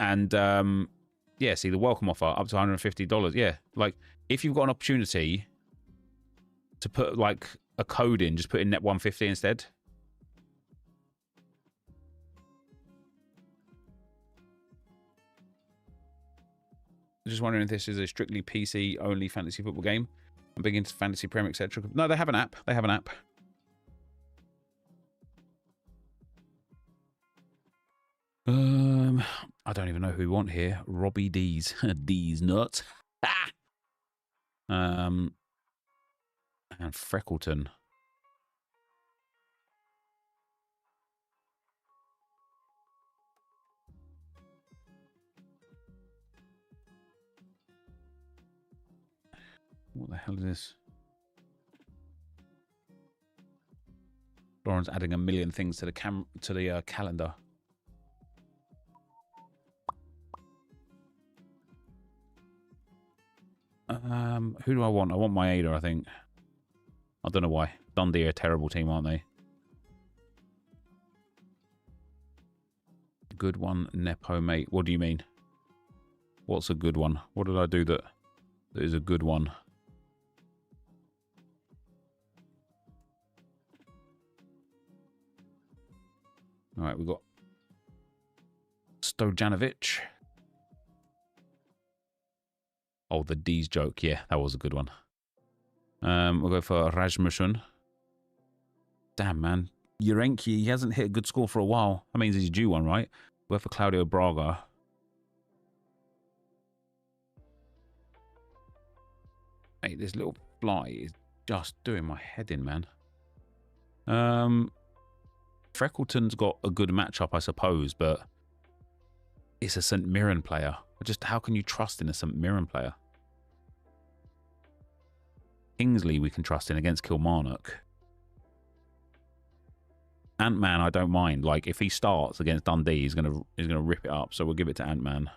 and yeah, see the welcome offer up to $150. Yeah, like if you've got an opportunity to put like a code in, just put in net150 instead. Just wondering if this is a strictly PC only fantasy football game. I'm big into fantasy Premier, etc. No, they have an app. They have an app. I don't even know who we want here. Robbie D's. D's nuts. Ah! And Freckleton. What the hell is this? Lauren's adding a million things to the calendar. Who do I want? I want Maeda, I think. I don't know why. Dundee are a terrible team, aren't they? Good one, Nepo, mate. What do you mean? What's a good one? What did I do that is a good one? All right, we've got Stojanovic. Oh, the D's joke. Yeah, that was a good one. We'll go for Rasmussen. Damn, man. Urenki, he hasn't hit a good score for a while. That means he's due one, right? We'll go for Claudio Braga. Hey, this little fly is just doing my head in, man. Freckleton's got a good matchup, I suppose, but it's a St. Mirren player. Just how can you trust in a St. Mirren player? Kingsley we can trust in against Kilmarnock. Ant-Man I don't mind. Like if he starts against Dundee, he's gonna rip it up. So we'll give it to Ant-Man.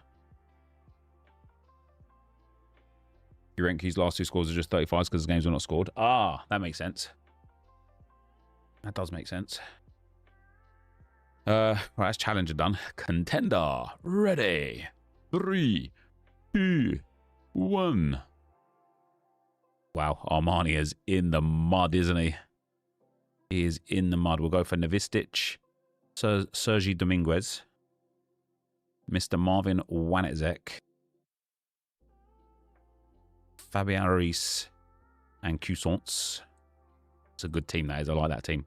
Urenki's last two scores are just 35s because the games were not scored. Ah, that makes sense. That does make sense. Right, that's challenger done. Contender ready. 3, 2, 1. Wow, Armani is in the mud, isn't he? He is in the mud. We'll go for Novistic, Sergi Dominguez, Mr. Marvin Wanizek, Fabian Ruiz and Cuisance. It's a good team, that is. I like that team.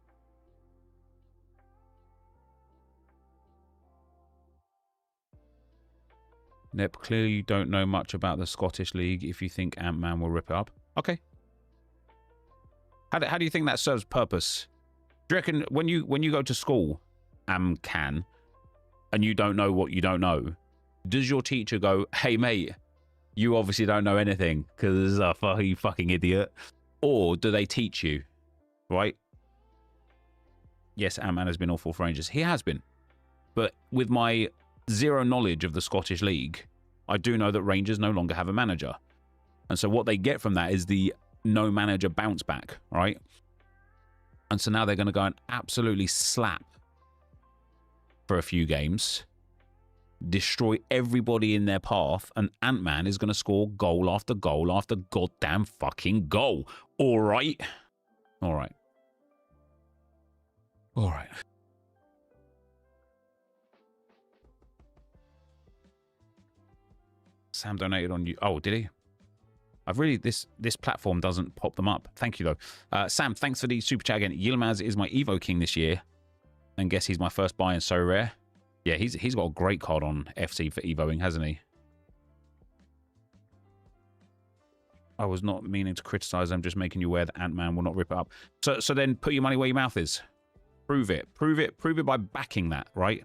Nep, clearly you don't know much about the Scottish League if you think Ant-Man will rip it up. Okay. How do you think that serves purpose? Do you reckon when you go to school, can, and you don't know what you don't know, does your teacher go, hey, mate, you obviously don't know anything because you fucking idiot? Or do they teach you, right? Yes, Ant-Man has been awful for Rangers. He has been. But with my zero knowledge of the Scottish League, I do know that Rangers no longer have a manager. And so what they get from that is the no manager bounce back, right? And so now they're going to go and absolutely slap for a few games, destroy everybody in their path, and Ant-Man is going to score goal after goal after goddamn fucking goal. All right. All right. All right. Sam donated on you. Oh, did he? I've really, this platform doesn't pop them up. Thank you, though. Sam, thanks for the super chat again. Yilmaz is my Evo King this year. And guess he's my first buy and so rare. Yeah, he's got a great card on FC for Evoing, hasn't he? I was not meaning to criticize. I'm just making you aware that Ant-Man will not rip it up. So then put your money where your mouth is. Prove it. Prove it. Prove it by backing that, right?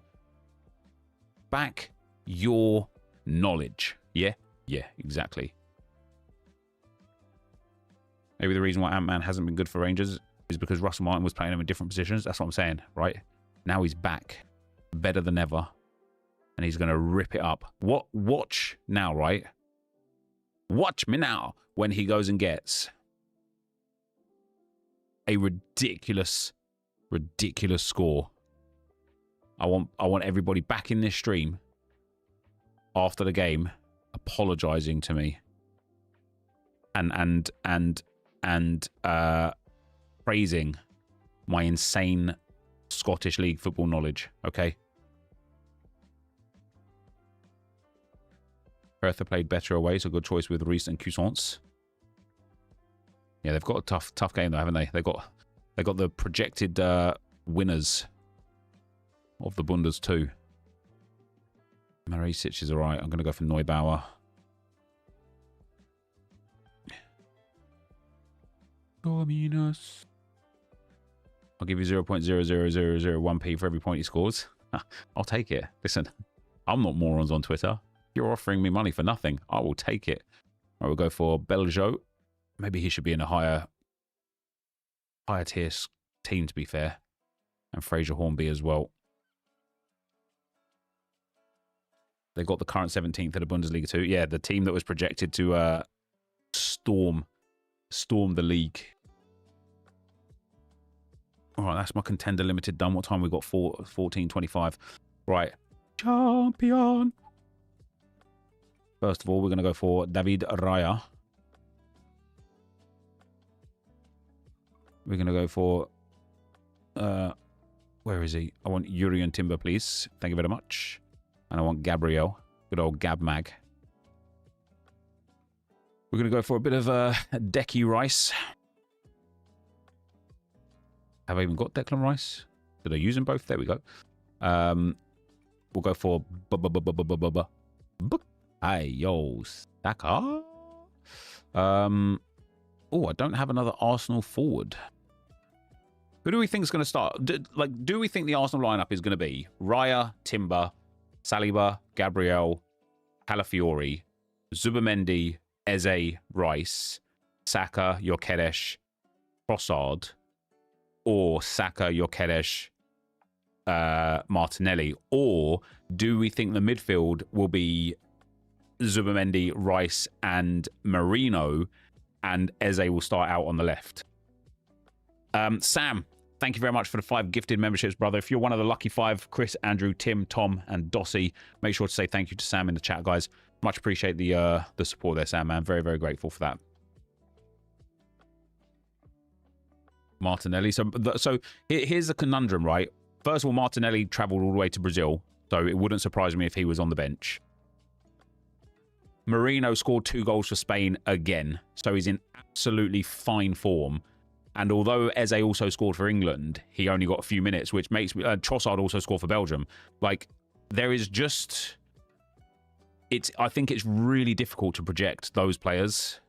Back your knowledge. Yeah? Yeah, exactly. Maybe the reason why Ant-Man hasn't been good for Rangers is because Russell Martin was playing him in different positions. That's what I'm saying, right? Now he's back, better than ever, and he's going to rip it up. Watch now, right? Watch me now when he goes and gets a ridiculous score. I want everybody back in this stream after the game apologizing to me and praising my insane Scottish League football knowledge, okay? Hertha played better away, so good choice with Reece and Cuisance. Yeah, they've got a tough game though, haven't they? They got the projected winners of the Bundes too. Marisic is alright. I'm going to go for Neubauer. Dominus. I'll give you 0.00001p for every point he scores. I'll take it. Listen, I'm not morons on Twitter. You're offering me money for nothing. I will take it. I will go for Beljo. Maybe he should be in a higher tier team, to be fair. And Fraser Hornby as well. They got the current 17th of the Bundesliga too. Yeah, the team that was projected to storm the league. All right, that's my contender limited done. What time we got? 14:25. Right, champion. First of all, we're going to go for David Raya. We're going to go for where is he? I want Urian Timber, please. Thank you very much. And I want Gabriel. Good old Gab Mag. We're going to go for a bit of Decky Rice. Have I even got Declan Rice? Did I use them both? There we go. We'll go for Hey, yo, Saka. Oh, I don't have another Arsenal forward. Who do we think is going to start? Do we think the Arsenal lineup is going to be Raya, Timber, Saliba, Gabriel, Calafiori, Zubamendi, Eze, Rice, Saka, Gyökeres, Trossard, or Saka, Gyökeres, Martinelli? Or do we think the midfield will be Zubamendi, Rice, and Marino, and Eze will start out on the left? Sam, thank you very much for the 5 gifted memberships, brother. If you're one of the lucky 5, Chris, Andrew, Tim, Tom, and Dossie, make sure to say thank you to Sam in the chat, guys. Much appreciate the support there, Sam, man. Very, very grateful for that. Martinelli. So here's the conundrum, right? First of all, Martinelli travelled all the way to Brazil, so it wouldn't surprise me if he was on the bench. Marino scored 2 goals for Spain again, so he's in absolutely fine form. And although Eze also scored for England, he only got a few minutes, which makes me... Trossard also scored for Belgium. Like, there is just... I think it's really difficult to project those players.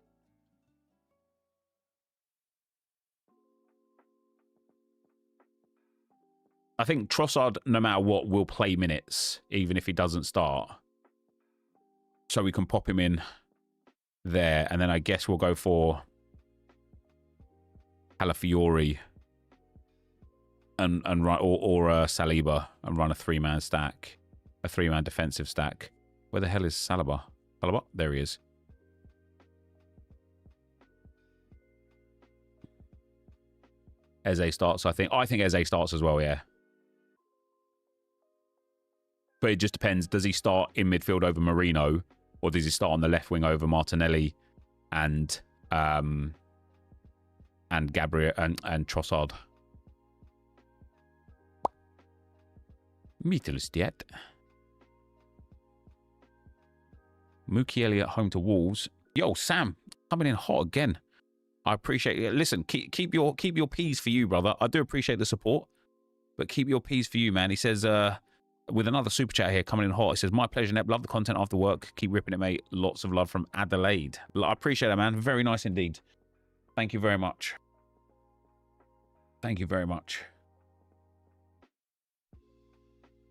I think Trossard, no matter what, will play minutes, even if he doesn't start. So we can pop him in there. And then I guess we'll go for Calafiori and run, or Saliba and run a 3-man stack, a 3-man defensive stack. Where the hell is Saliba? Saliba? There he is. Eze starts, I think. I think Eze starts as well, yeah. But it just depends. Does he start in midfield over Marino, or does he start on the left wing over Martinelli and Gabriel and Trossard? Mittelstädt. Mukiele at home to Wolves. Yo, Sam, coming in hot again. I appreciate it. Listen, keep your P's for you, brother. I do appreciate the support, but keep your P's for you, man. He says, with another super chat here coming in hot. He says, my pleasure, Nep. Love the content after work. Keep ripping it, mate. Lots of love from Adelaide. I appreciate that, man. Very nice indeed. Thank you very much. Thank you very much.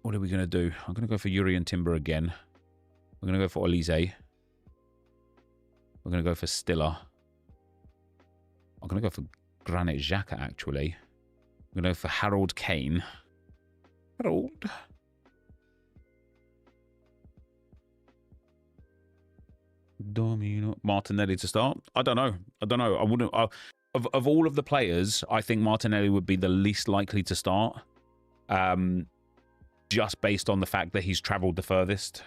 What are we going to do? I'm going to go for Yuri and Timber again. We're going to go for Olise. We're going to go for Stiller. I'm going to go for Granit Xhaka, actually. I'm going to go for Harold Kane. Harold. Domino. Martinelli to start. I don't know. I wouldn't... Of all of the players, I think Martinelli would be the least likely to start. Just based on the fact that he's travelled the furthest.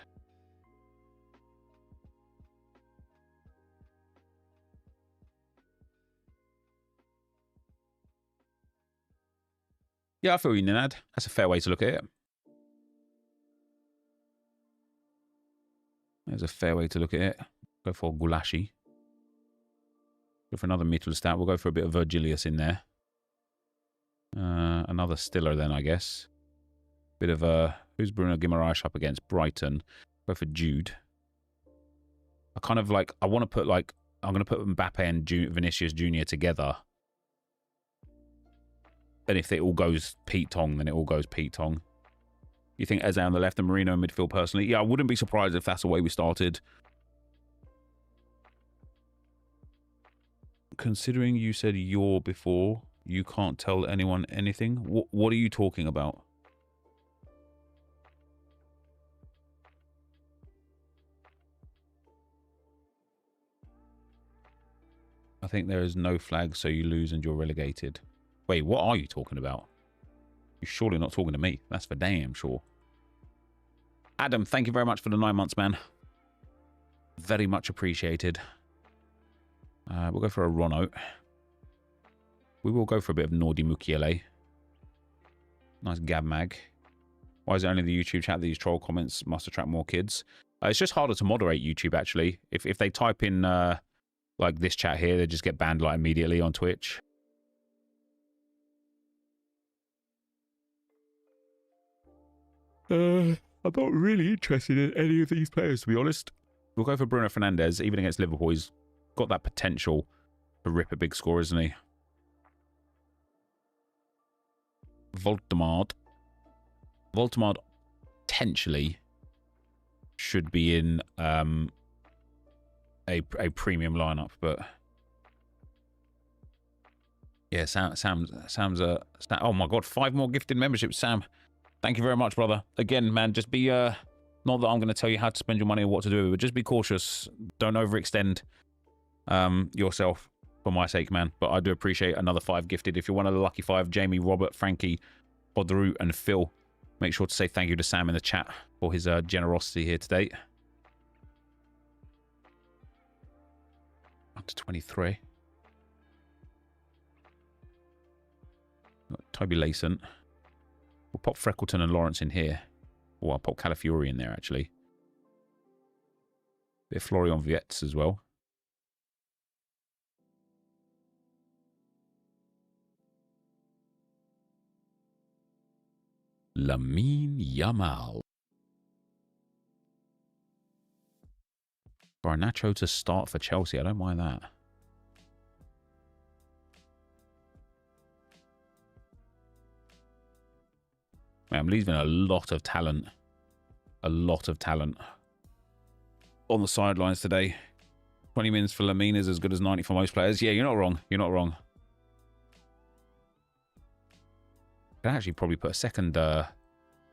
Yeah, I feel you, Ninad. That's a fair way to look at it. There's a fair way to look at it. Go for Gulashi. Go for another Mittelstadt. We'll go for a bit of Virgilius in there. Another Stiller then, I guess. Bit of a... Who's Bruno Guimaraes up against? Brighton. Go for Jude. I kind of like... I want to put like... I'm going to put Mbappe and Vinicius Jr. together. And if it all goes Pete Tong, then it all goes Pete Tong. You think Eze on the left and Marino in midfield personally? Yeah, I wouldn't be surprised if that's the way we started. Considering you said "you're" before, you can't tell anyone anything. What are you talking about? I think there is no flag, so you lose and you're relegated. Wait, what are you talking about? You're surely not talking to me. That's for damn sure. Adam, thank you very much for the 9 months, man. Very much appreciated. We'll go for a Rono. We will go for a bit of Nordi Mukiele. Nice gab mag. Why is it only the YouTube chat that these troll comments must attract more kids? It's just harder to moderate YouTube, actually. If they type in like this chat here, they just get banned like immediately on Twitch. I'm not really interested in any of these players, to be honest. We'll go for Bruno Fernandes. Even against Liverpool, he's got that potential to rip a big score, isn't he? Voltemade. Voltemade potentially should be in a premium lineup, but yeah, Sam's a... Oh my God, 5 more gifted memberships, Sam. Thank you very much, brother. Again, man, just be... not that I'm going to tell you how to spend your money or what to do, but just be cautious. Don't overextend yourself for my sake, man. But I do appreciate another 5 gifted. If you're one of the lucky 5, Jamie, Robert, Frankie, Podru, and Phil, make sure to say thank you to Sam in the chat for his generosity here today. Up to 23. Got Toby Lacent. We'll pop Freckleton and Lawrence in here. Or I'll pop Calafiori in there, actually. Bit of Florian Wirtz as well. Lamine Yamal. Garnacho to start for Chelsea. I don't mind that. Man, I'm leaving a lot of talent. A lot of talent on the sidelines today. 20 minutes for Lamine is as good as 90 for most players. Yeah, you're not wrong. You're not wrong. I could actually probably put a second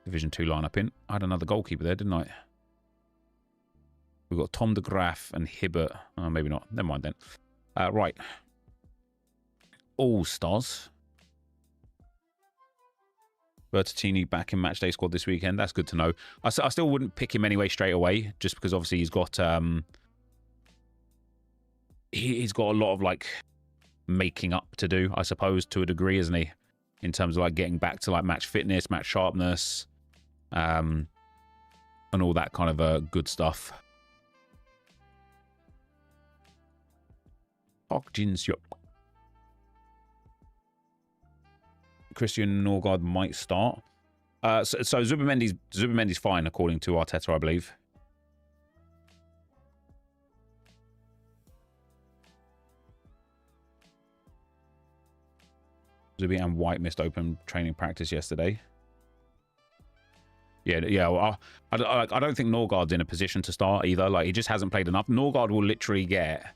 Division 2 lineup in. I had another goalkeeper there, didn't I? We've got Tom de Graaf and Hibbert. Oh, maybe not. Never mind then. Right. All-Stars. Bertaccini back in matchday squad this weekend. That's good to know. I still wouldn't pick him anyway straight away, just because obviously he's got he's got a lot of like making up to do, I suppose, to a degree, isn't he? In terms of like getting back to like match fitness, match sharpness, and all that kind of good stuff. Christian Norgard might start. So Zubimendi's fine according to Arteta, I believe. Zubi and White missed open training practice yesterday. Yeah. Well, I don't think Norgard's in a position to start either. Like, he just hasn't played enough. Norgard will literally get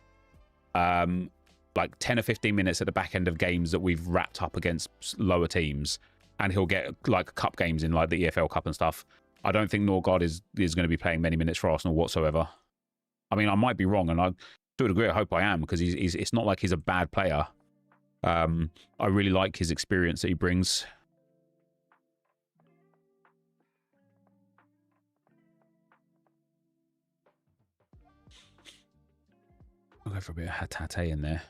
like 10 or 15 minutes at the back end of games that we've wrapped up against lower teams, and he'll get like cup games in like the EFL Cup and stuff. I don't think Norgard is going to be playing many minutes for Arsenal whatsoever. I mean, I might be wrong, and I to a degree I hope I am, because it's not like he's a bad player. I really like his experience that he brings. I'll go for a bit of Hatate in there.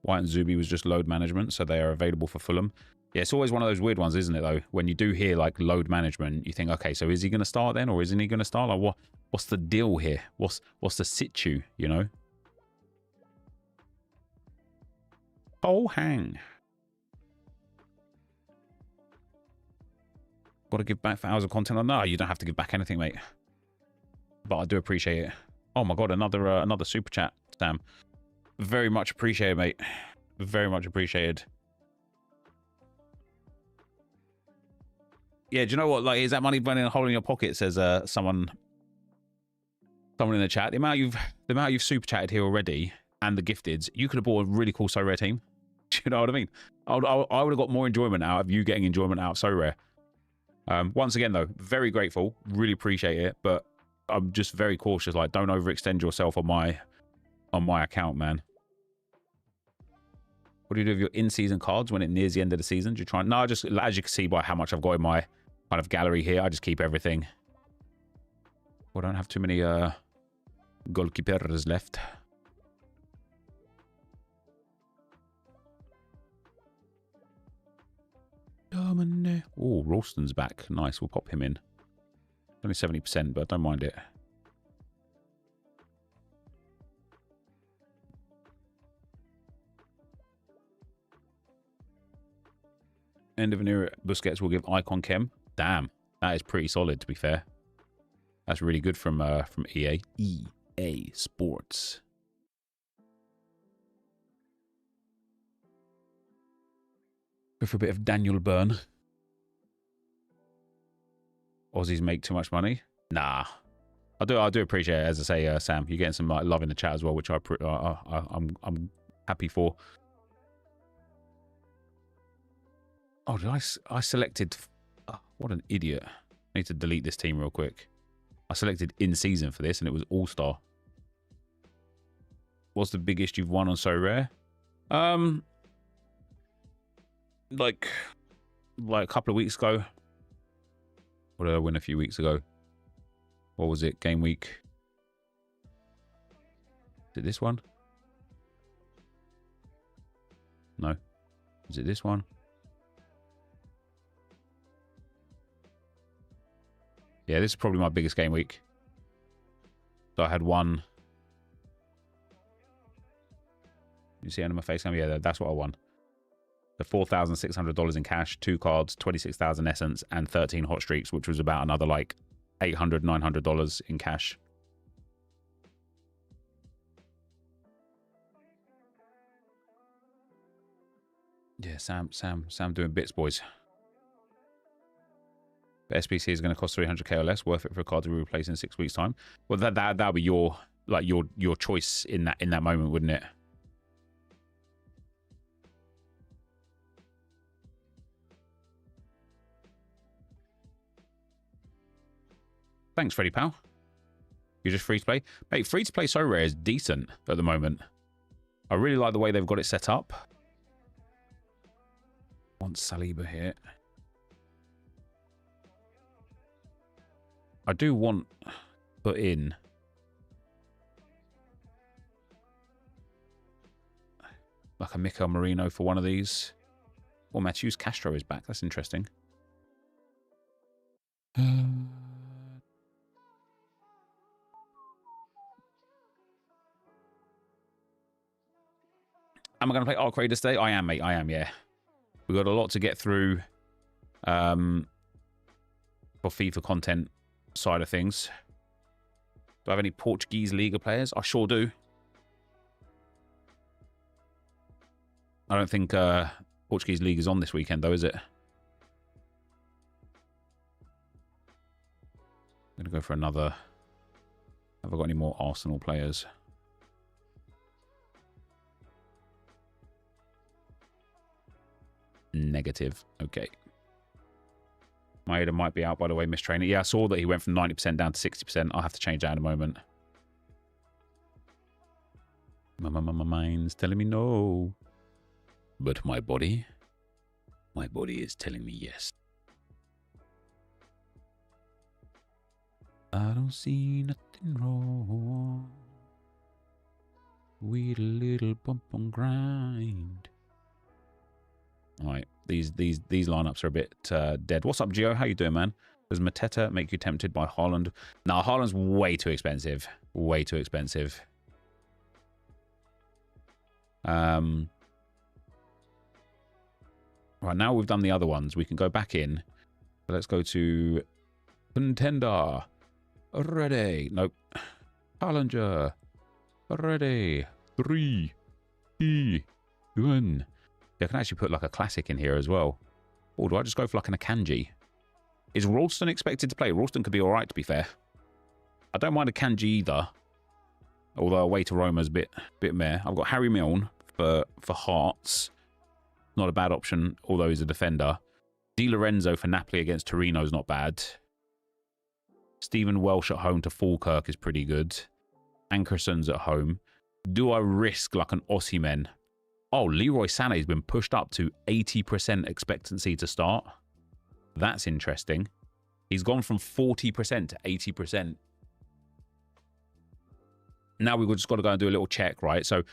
White and Zubi was just load management, so they are available for Fulham. Yeah, it's always one of those weird ones, isn't it, though? When you do hear, like, load management, you think, okay, so is he going to start then, or isn't he going to start? Like, what's the deal here? What's the situ, you know? Oh, hang. Got to give back for hours of content? No, you don't have to give back anything, mate. But I do appreciate it. Oh, my God, another super chat, Sam. Very much appreciated, mate. Very much appreciated. Yeah, do you know what? Like, is that money running a hole in your pocket? Says someone in the chat. The amount you've super chatted here already, and the gifteds, you could have bought a really cool So Rare team. Do you know what I mean? I would have got more enjoyment out of you getting enjoyment out of So Rare. Once again, though, very grateful. Really appreciate it, but I'm just very cautious. Like, don't overextend yourself on my account, man. What do you do with your in-season cards when it nears the end of the season? Do you try? No, just as you can see by how much I've got in my kind of gallery here, I just keep everything. I don't have too many goalkeepers left. Oh, Ralston's back. Nice. We'll pop him in. Only 70%, but I don't mind it. End of an era, Busquets will give Icon Chem. Damn, that is pretty solid, to be fair. That's really good from EA. EA Sports. Go for a bit of Daniel Byrne. Aussies make too much money? Nah. I do appreciate it, as I say, Sam. You're getting some love in the chat as well, which I'm happy for. Oh, did I selected... Oh, what an idiot. I need to delete this team real quick. I selected in-season for this, and it was all-star. What's the biggest you've won on So Rare? Like a couple of weeks ago. What did I win a few weeks ago? What was it? Game week? Is it this one? No. Is it this one? Yeah, this is probably my biggest game week. So I had one You see it on my face cam? Yeah, that's what I won. The $4,600 in cash, 2 cards, 26,000 essence, and 13 hot streaks, which was about another like $800, $900 in cash. Yeah, Sam doing bits, boys. The SBC is going to cost 300k or less. Worth it for a card to be replaced in 6 weeks' time. Well, that'll be your choice in that moment, wouldn't it? Thanks, Freddy Pal. You're just free to play, mate. Free to play so rare is decent at the moment. I really like the way they've got it set up. Want Saliba here. I do want put in like a Mikel Merino for one of these. Well, Matthews Castro is back. That's interesting. Am I going to play Arc Raiders today? I am, mate. I am, yeah. We've got a lot to get through for FIFA content side of things. Do I have any Portuguese Liga players? I sure do. I don't think Portuguese League is on this weekend, though, is it? I'm going to go for another. Have I got any more Arsenal players? Negative. Okay. Maeda might be out, by the way, mistraining. Yeah, I saw that he went from 90% down to 60%. I'll have to change that in a moment. My mind's telling me no. But my body is telling me yes. I don't see nothing wrong with a little bump on grind. All right, these lineups are a bit dead. What's up, Gio? How you doing, man? Does Mateta make you tempted by Haaland? Nah, Haaland's way too expensive. Way too expensive. Right, now we've done the other ones. We can go back in. So let's go to Contender. Ready. Nope. Challenger. Ready. 3, 2, 1. I can actually put like a classic in here as well. Or do I just go for like an Akanji? Is Ralston expected to play? Ralston could be all right, to be fair. I don't mind a Akanji either. Although away to Roma's a bit meh. I've got Harry Milne for Hearts. Not a bad option, although he's a defender. Di Lorenzo for Napoli against Torino is not bad. Stephen Welsh at home to Falkirk is pretty good. Ankerson's at home. Do I risk like an Osimhen? Oh, Leroy Sané's been pushed up to 80% expectancy to start. That's interesting. He's gone from 40% to 80%. Now we've just got to go and do a little check, right? So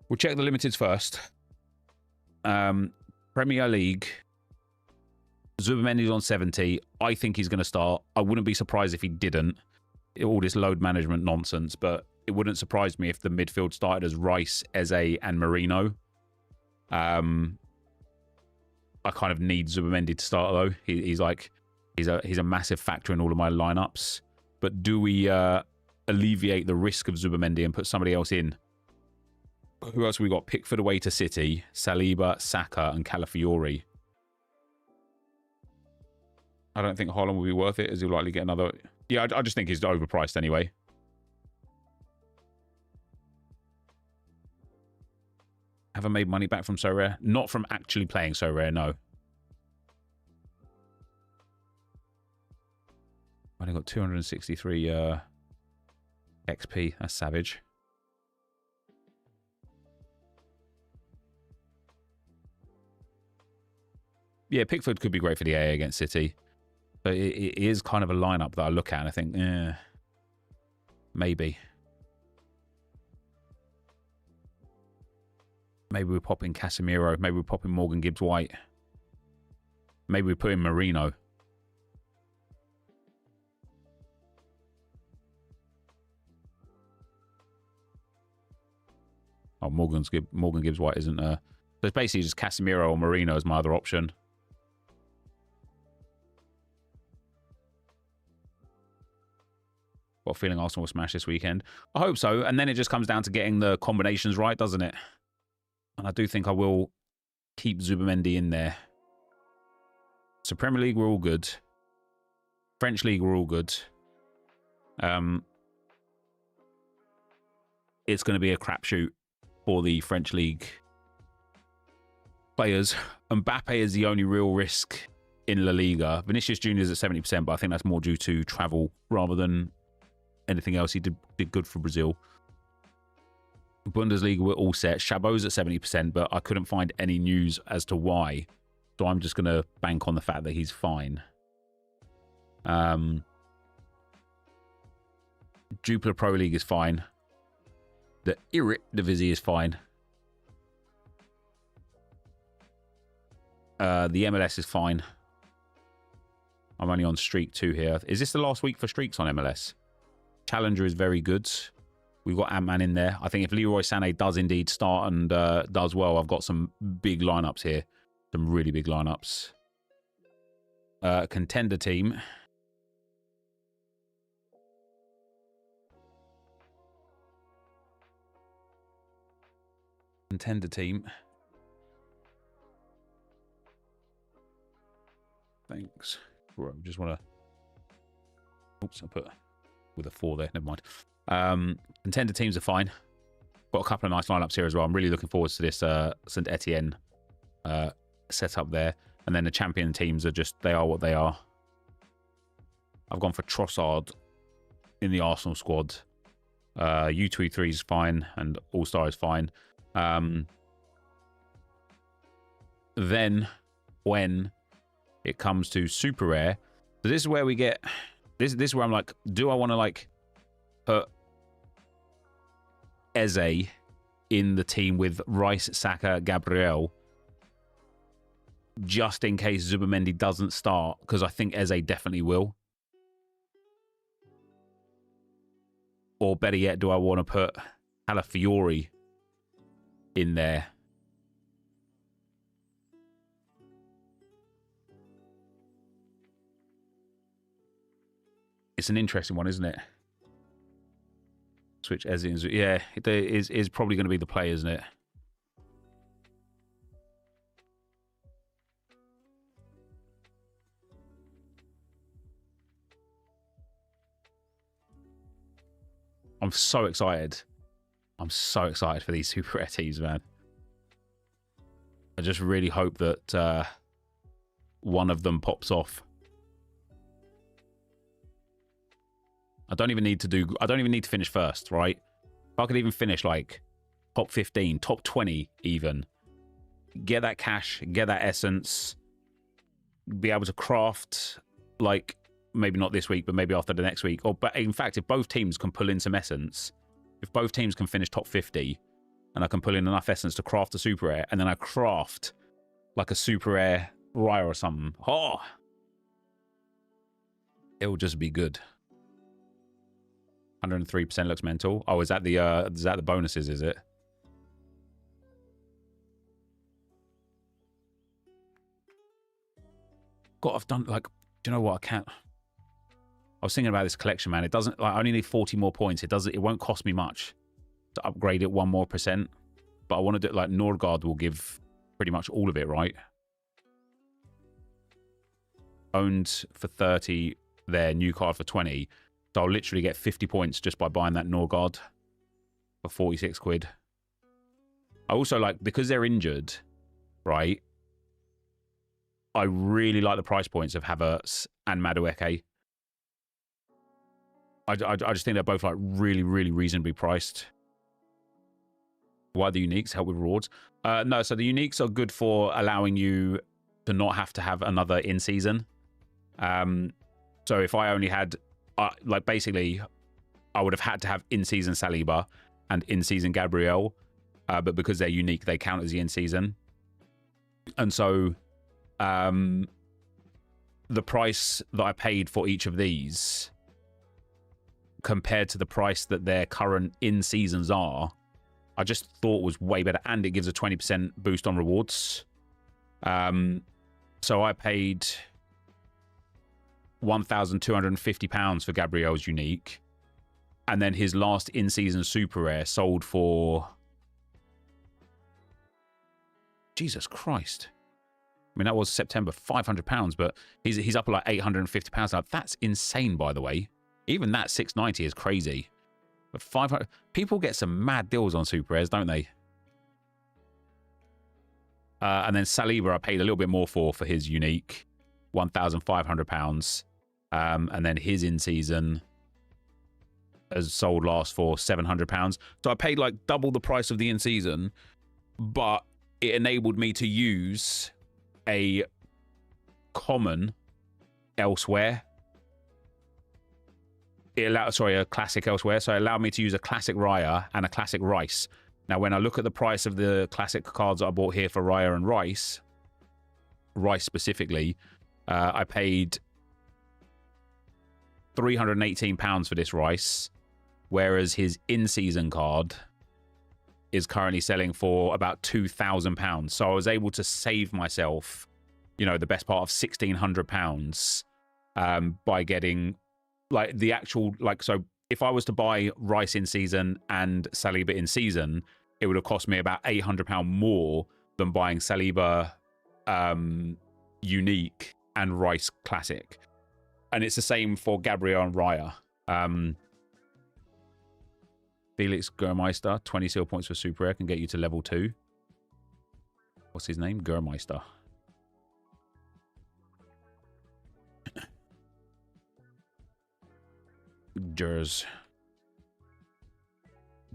we'll check the limiteds first. Premier League. Zubamendi's on 70. I think he's going to start. I wouldn't be surprised if he didn't. All this load management nonsense, but it wouldn't surprise me if the midfield started as Rice, Eze, and Marino. I kind of need Zubamendi to start though. He's a massive factor in all of my lineups. But do we alleviate the risk of Zubamendi and put somebody else in? Who else have we got? Pickford away to City, Saliba, Saka, and Calafiori. I don't think Haaland will be worth it, as he'll likely get another. Yeah, I just think he's overpriced anyway. Have I made money back from So Rare? Not from actually playing So Rare, no. I've only got 263 XP. That's savage. Yeah, Pickford could be great for the AA against City. But it is kind of a lineup that I look at and I think, maybe. Maybe we pop in Casemiro. Maybe we pop in Morgan Gibbs-White. Maybe we put in Marino. Oh, Morgan Gibbs White isn't. So it's basically just Casemiro or Marino as my other option. Got a feeling Arsenal will smash this weekend. I hope so. And then it just comes down to getting the combinations right, doesn't it? And I do think I will keep Zubimendi in there. So Premier League, we're all good. French League, we're all good. It's going to be a crapshoot for the French League players. Mbappe is the only real risk in La Liga. Vinicius Jr. is at 70%, but I think that's more due to travel rather than anything else. He did good for Brazil. Bundesliga, we're all set. Chabot's at 70%, but I couldn't find any news as to why. So I'm just going to bank on the fact that he's fine. Jupiler Pro League is fine. The Eredivisie is fine. The MLS is fine. I'm only on streak 2 here. Is this the last week for streaks on MLS? Challenger is very good. We've got Ant-Man in there. I think if Leroy Sané does indeed start and does well, I've got some big lineups here. Some really big lineups. Contender team. Contender team. Thanks. Bro, just want to... Oops, I put with a 4 there. Never mind. Contender teams are fine. Got a couple of nice lineups here as well. I'm really looking forward to this St. Etienne setup there. And then the champion teams are just... They are what they are. I've gone for Trossard in the Arsenal squad. U23 is fine. And All-Star is fine. Then when it comes to super rare, so this is where we get this is where I'm like, do I want to like put Eze in the team with Rice, Saka, Gabriel just in case Zubimendi doesn't start, because I think Eze definitely will? Or better yet, do I want to put Calafiori in there? It's an interesting one, isn't it? Switch Eze and yeah, it is probably going to be the play, isn't it? I'm so excited. I'm so excited for these super rare teams, man. I just really hope that one of them pops off. I don't even need to finish first, right? If I could even finish like top 15, top 20 even. Get that cash, get that essence. Be able to craft, like, maybe not this week, but maybe after the next week. Or, but in fact, if both teams can pull in some essence, if both teams can finish top 50, and I can pull in enough essence to craft a super rare, and then I craft like a super rare Raya or something, oh, it'll just be good. 103% looks mental. Oh, is that the bonuses, is it? God, I've done, like, do you know what? I can't. I was thinking about this collection, man. It doesn't, like, I only need 40 more points. It won't cost me much to upgrade it 1% more. But I want to do it like Nordgaard will give pretty much all of it, right? Owned for 30 there, new card for 20. So I'll literally get 50 points just by buying that Nordgaard for 46 quid. I also like, because they're injured, right? I really like the price points of Havertz and Madueke. I just think they're both like really, really reasonably priced. Why the uniques help with rewards? No, so the uniques are good for allowing you to not have to have another in-season. So if I only had, like, basically, I would have had to have in-season Saliba and in-season Gabriel, but because they're unique, they count as the in-season. And so the price that I paid for each of these compared to the price that their current in-seasons are, I just thought was way better, and it gives a 20% boost on rewards. So I paid £1,250 for Gabriel's unique, and then his last in-season super rare sold for, Jesus Christ. I mean, that was September, £500, but he's up at like £850 now. That's insane, by the way. Even that 690 is crazy. But 500, people get some mad deals on super rares, don't they? And then Saliba, I paid a little bit more for his unique, £1,500. And then his in-season has sold last for £700. So I paid like double the price of the in-season, but it enabled me to use a common elsewhere. A classic elsewhere. So it allowed me to use a classic Raya and a classic Rice. Now, when I look at the price of the classic cards that I bought here for Raya and Rice specifically, I paid £318 for this Rice, whereas his in-season card is currently selling for about £2,000. So I was able to save myself, you know, the best part of £1,600 by getting like the actual, like, so if I was to buy Rice in season and Saliba in season, it would have cost me about £800 more than buying Saliba unique and Rice classic. And it's the same for Gabriel and Raya. Felix Germeister, 20 seal points for super rare can get you to level 2. What's his name? Germeister.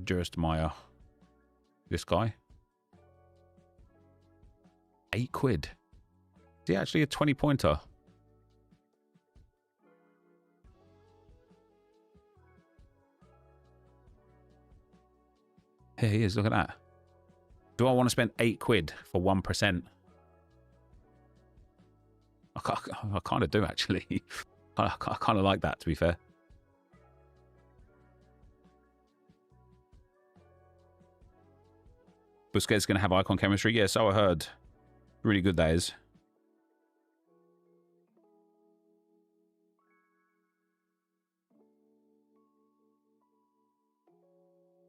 Gerstmeyer. This guy. £8. Is he actually a 20-pointer? Here he is, look at that. Do I want to spend £8 for 1%? I kind of do, actually. I kind of like that, to be fair. Busquets going to have icon chemistry? Yeah, so I heard. Really good, that is.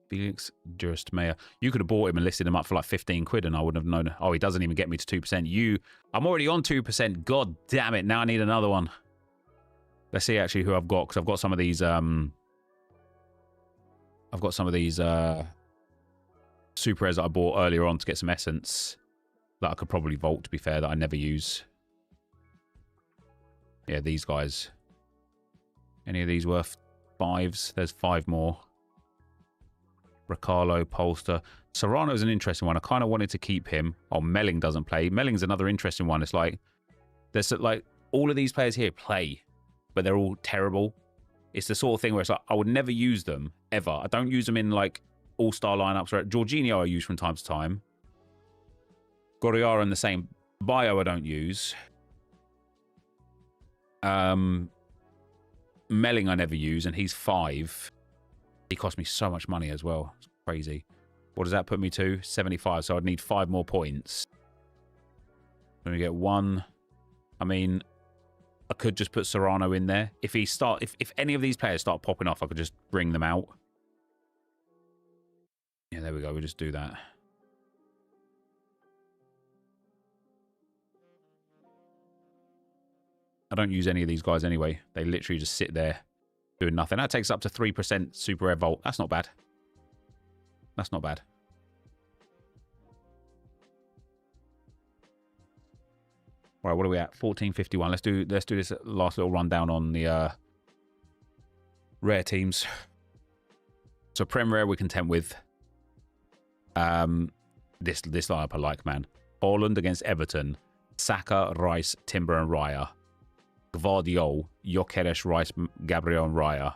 Felix Gerstmeyer. You could have bought him and listed him up for like £15 and I wouldn't have known. Oh, he doesn't even get me to 2%. I'm already on 2%. God damn it. Now I need another one. Let's see actually who I've got, because I've got some of these super rares that I bought earlier on to get some essence that I could probably vault, to be fair, that I never use. Yeah, these guys. Any of these worth 5s? There's 5 more. Riccardo, Polster. Serrano's an interesting one. I kind of wanted to keep him. Oh, Melling doesn't play. Melling's another interesting one. It's like, there's like, all of these players here play, but they're all terrible. It's the sort of thing where it's like, I would never use them, ever. I don't use them in like all-star lineups. Right? Jorginho I use from time to time. Goriara in the same. Bio I don't use. Melling I never use, and he's 5. He cost me so much money as well. It's crazy. What does that put me to? 75. So I'd need 5 more points. Let me get 1. I mean, I could just put Serrano in there. If any of these players start popping off, I could just bring them out. Yeah, there we go. We'll just do that. I don't use any of these guys anyway. They literally just sit there doing nothing. That takes up to 3% super rare vault. That's not bad. That's not bad. Right, what are we at? 1451. Let's do this last little rundown on the rare teams. So Prem Rare we're content with. This lineup I like, man. Haaland against Everton. Saka, Rice, Timber and Raya. Gvardiol, Gyökeres, Rice, Gabriel and Raya.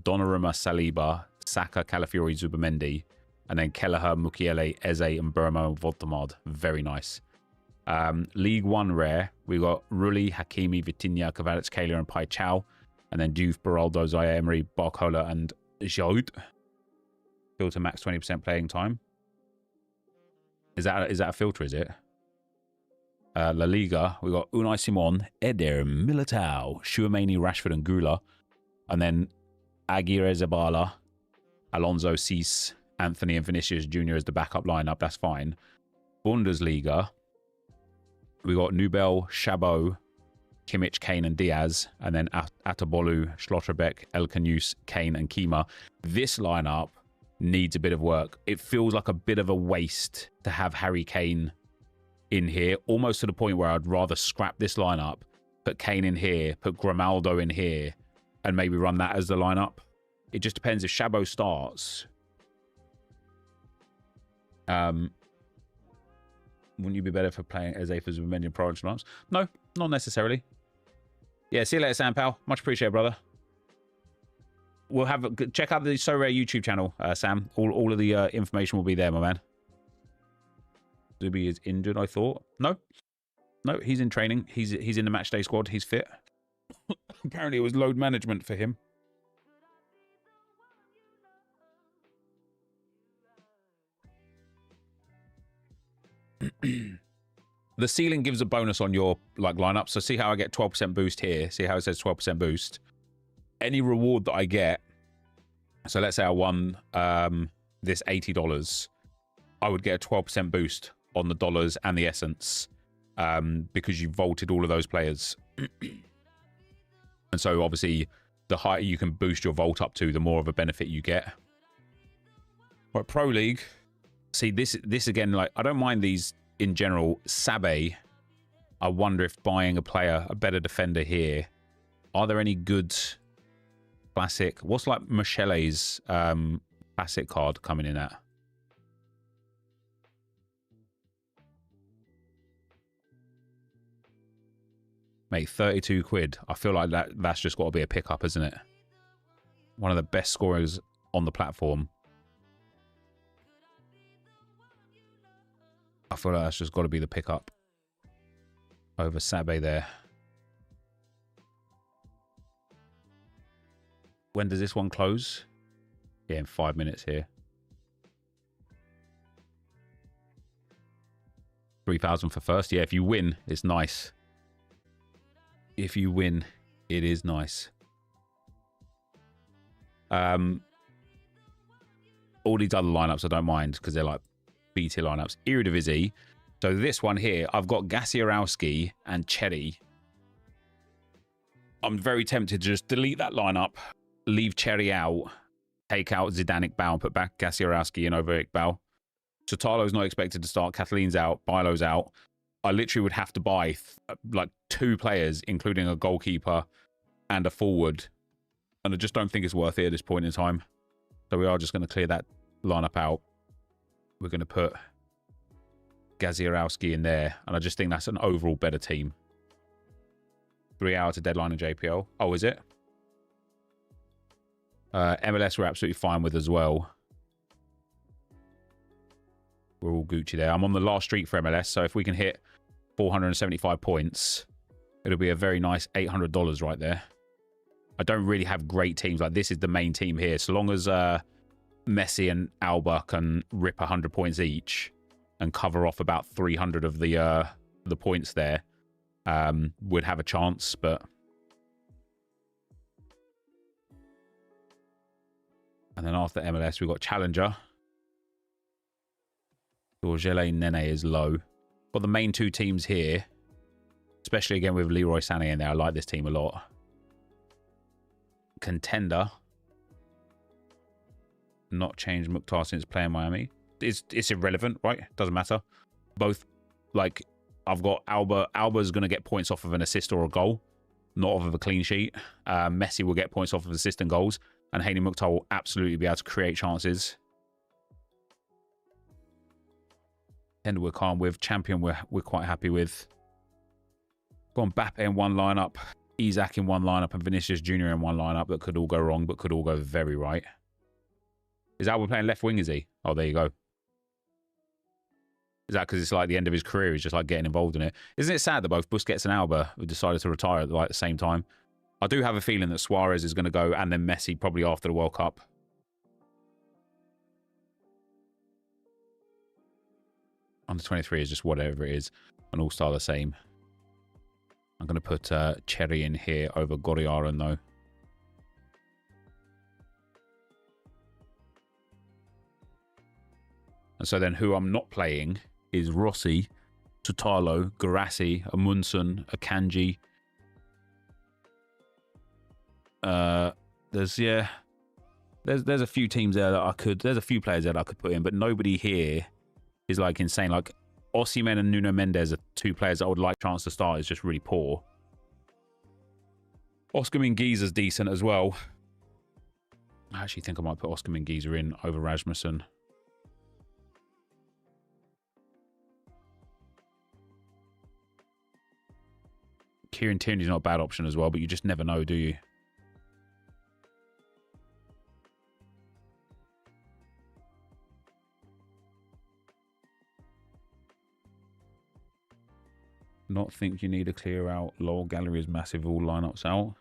Donnarumma, Saliba, Saka, Calafiori, Zubamendi. And then Kelleher, Mukiele, Eze and Burma and Voldemard. Very nice. League 1 rare, we got Rulli, Hakimi, Vitinha, Kvaratskhelia Kaler and Pai Chow. And then Diouf, Beraldo, Zaya Emery, Barcola and Giroud. Filter max 20% playing time. Is that a filter, is it? La Liga, we got Unai Simon, Eder, Militao, Chouameni, Rashford, and Gula. And then Aguirre Zabala, Alonso, Cease, Anthony, and Vinicius Jr. as the backup lineup. That's fine. Bundesliga, we got Nubel, Chabot, Kimmich, Kane, and Diaz. And then Atabolu, Schlotterbeck, El Canus, Kane, and Kima. This lineup needs a bit of work. It feels like a bit of a waste to have Harry Kane in here, almost to the point where I'd rather scrap this lineup, put Kane in here, put Grimaldo in here, and maybe run that as the lineup. It just depends if Chabot starts. Wouldn't you be better for playing as Aphas with many priority lineups? No, not necessarily. Yeah, see you later, Sam Pal. Much appreciated, brother. We'll have check out the So Rare YouTube channel, Sam. All of the information will be there, my man. Zubi is injured, I thought. No, he's in training. He's in the match day squad. He's fit. Apparently, it was load management for him. The ceiling gives a bonus on your lineup. So see how I get 12% boost here. See how it says 12% boost. Any reward that I get. So let's say I won this $80. I would get a 12% boost on the dollars and the essence because you vaulted all of those players. And so obviously the higher you can boost your vault up to, the more of a benefit you get. Right, Pro League. See, this again, I don't mind these in general. Sabe, I wonder if buying a better defender here. Are there any good classic? What's Michele's classic card coming in at? Mate, 32 quid. I feel like that's just got to be a pickup, isn't it? One of the best scorers on the platform. I feel like that's just got to be the pickup over Sabe there. When does this one close? Yeah, in 5 minutes here. 3,000 for first. Yeah, if you win, it's nice. If you win, it is nice. All these other lineups I don't mind because they're like BT lineups. Eredivisie. So this one here, I've got Gasiorowski and Cherry. I'm very tempted to just delete that lineup, leave Cherry out, take out Zidane, Iqbal, and put back Gasiorowski in over Iqbal. Sotalo's not expected to start. Kathleen's out. Bilo's out. I literally would have to buy like 2 players, including a goalkeeper and a forward. And I just don't think it's worth it at this point in time. So we are just going to clear that lineup out. We're going to put Gasiorowski in there. And I just think that's an overall better team. 3 hours to deadline in JPL. Oh, is it? MLS we're absolutely fine with as well. We're all Gucci there. I'm on the last streak for MLS. So if we can hit 475 points, it'll be a very nice $800 right there. I don't really have great teams. Like, this is the main team here. So long as Messi and Alba can rip 100 points each and cover off about 300 of the points there, would have a chance. But and then after MLS, we've got Challenger. Gorgele Nene is low. Got the main 2 teams here, especially again with Leroy Sané in there. I like this team a lot. Contender. Not changed Mukhtar since playing Miami. It's irrelevant, right? Doesn't matter. Both, like, I've got Alba. Alba's going to get points off of an assist or a goal, not off of a clean sheet. Messi will get points off of assist and goals, and Hani Mukhtar will absolutely be able to create chances. And we're calm with. Champion we're quite happy with. Got Mbappe in one lineup, Isaac in one lineup, and Vinicius Jr. in one lineup that could all go wrong, but could all go very right. Is Alba playing left wing, is he? Oh, there you go. Is that because it's like the end of his career? He's just like getting involved in it. Isn't it sad that both Busquets and Alba have decided to retire at like the same time? I do have a feeling that Suarez is going to go, and then Messi probably after the World Cup. Under 23 is just whatever it is. An all-star the same. I'm going to put Cherry in here over Goriaran, though. And so then who I'm not playing is Rossi, Tutalo, Garassi, Amundsen, Akanji. There's a few teams there that I could... There's a few players there that I could put in, but nobody here is like insane. Like Osimhen and Nuno Mendes are two players that I would like chance to start. Is just really poor. Oscar Minguiza's decent as well. I actually think I might put Oscar Minguiza in over Rasmussen. Kieran Tierney's not a bad option as well, but you just never know, do you? Not think you need to clear out. Lol, gallery is massive. All lineups out.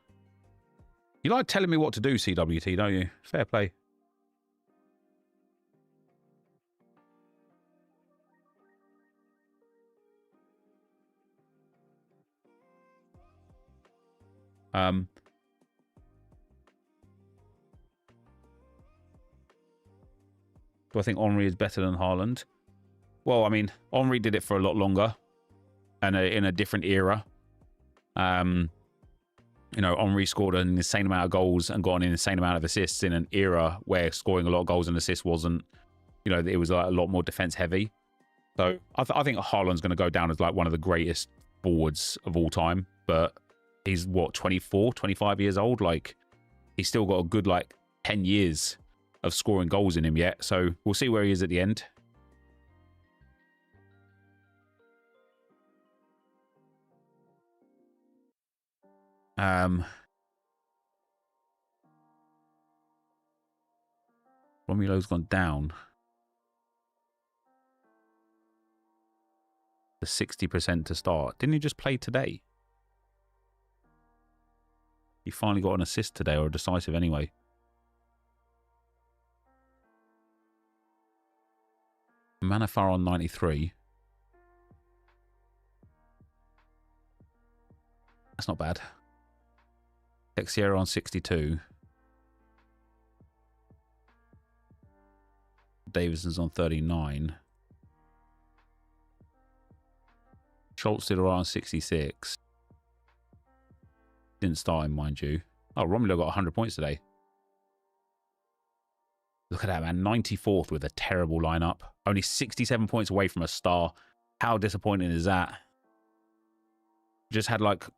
You like telling me what to do, CWT, don't you? Fair play. Do I think Henry is better than Haaland? Well, I mean, Henry did it for a lot longer and in a different era. You know, Henry scored an insane amount of goals and got an insane amount of assists in an era where scoring a lot of goals and assists wasn't, you know, it was like a lot more defense heavy. So I think Haaland's going to go down as like one of the greatest forwards of all time. But he's what, 24, 25 years old? Like, he's still got a good like 10 years of scoring goals in him yet. So we'll see where he is at the end. Romulo's gone down to 60% to start. Didn't he just play today? He finally got an assist today, or a decisive anyway. Manafar on 93. That's not bad. Texiera on 62. Davison's on 39. Schultz did alright on 66. Didn't start him, mind you. Oh, Romulo got 100 points today. Look at that, man. 94th with a terrible lineup. Only 67 points away from a star. How disappointing is that? Just had like a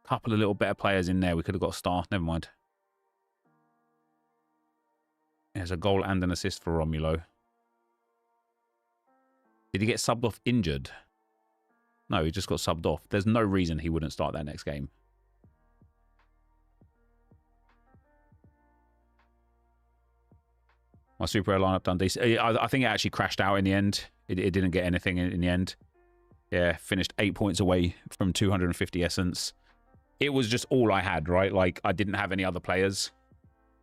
couple of little better players in there. We could have got a star. Never mind. There's a goal and an assist for Romulo. Did he get subbed off injured? No, he just got subbed off. There's no reason he wouldn't start that next game. My Super Air lineup done decent. I think it actually crashed out in the end. It didn't get anything in the end. Yeah, finished 8 points away from 250 essence. It was just all I had, right? Like, I didn't have any other players.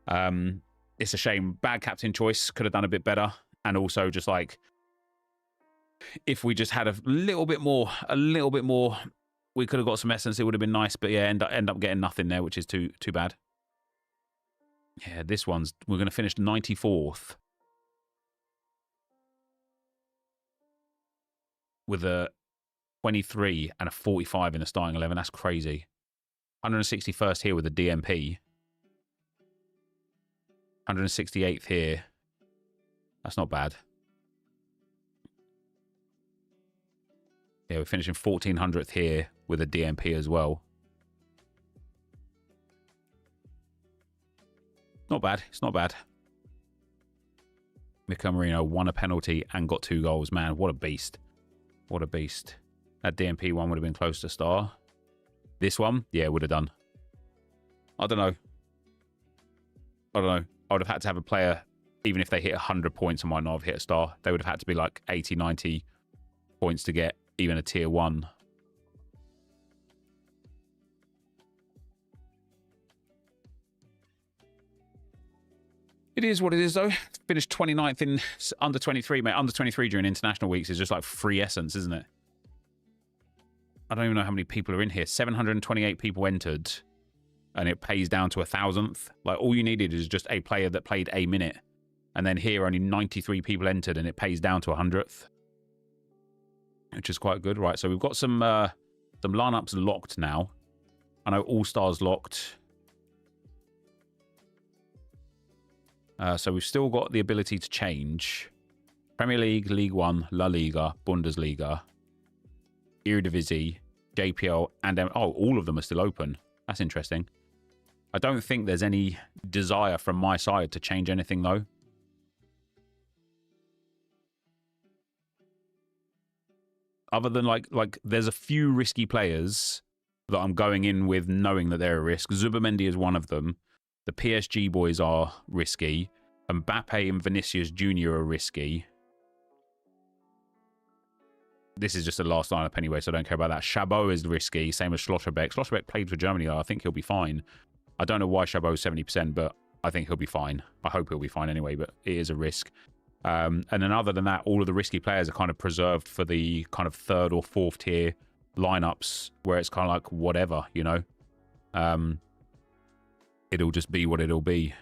It's a shame. Bad captain choice. Could have done a bit better. And also just like, if we just had a little bit more, we could have got some essence. It would have been nice. But yeah, end up getting nothing there, which is too bad. Yeah, this one's, we're going to finish 94th. With a 23 and a 45 in the starting 11. That's crazy. 161st here with a DMP. 168th here. That's not bad. Yeah, we're finishing 1400th here with a DMP as well. Not bad. It's not bad. Mikel Merino won a penalty and got 2 goals. Man, what a beast. What a beast. That DMP one would have been close to star. This one, yeah, would have done. I don't know. I would have had to have a player, even if they hit 100 points, I might not have hit a star. They would have had to be like 80, 90 points to get even a tier 1. It is what it is, though. Finished 29th in under 23, mate. Under 23 during international weeks is just like free essence, isn't it? I don't even know how many people are in here. 728 people entered, and it pays down to 1,000th. Like, all you needed is just a player that played a minute. And then here, only 93 people entered, and it pays down to 100th. Which is quite good. Right, so we've got some lineups locked now. I know All-Stars locked. So we've still got the ability to change. Premier League, League One, La Liga, Bundesliga, Eredivisie, JPL, and... oh, all of them are still open. That's interesting. I don't think there's any desire from my side to change anything, though. Other than, like there's a few risky players that I'm going in with knowing that they're a risk. Zubimendi is one of them. The PSG boys are risky. Mbappe and Vinicius Jr. are risky. This is just the last lineup anyway, so I don't care about that. Chabot is risky, same as Schlotterbeck. Schlotterbeck played for Germany, though. I think he'll be fine. I don't know why Chabot is 70%, but I think he'll be fine. I hope he'll be fine anyway, but it is a risk. And then other than that, all of the risky players are kind of preserved for the kind of third or fourth tier lineups where it's kind of like whatever, you know. It'll just be what it'll be.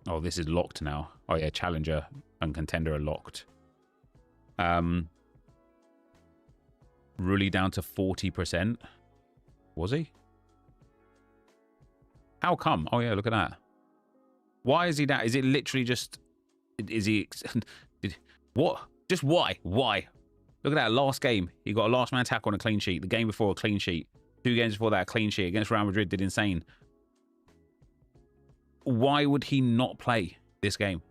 Oh, this is locked now. Oh yeah, Challenger and Contender are locked. Rully down to 40%. Was he? How come? Oh yeah, look at that. Why is he down? Is it literally just... Is he... what? Just why? Why? Look at that, last game. He got a last man tackle on a clean sheet. The game before, a clean sheet. 2 games before that, a clean sheet. Against Real Madrid, did insane. Why would he not play this game?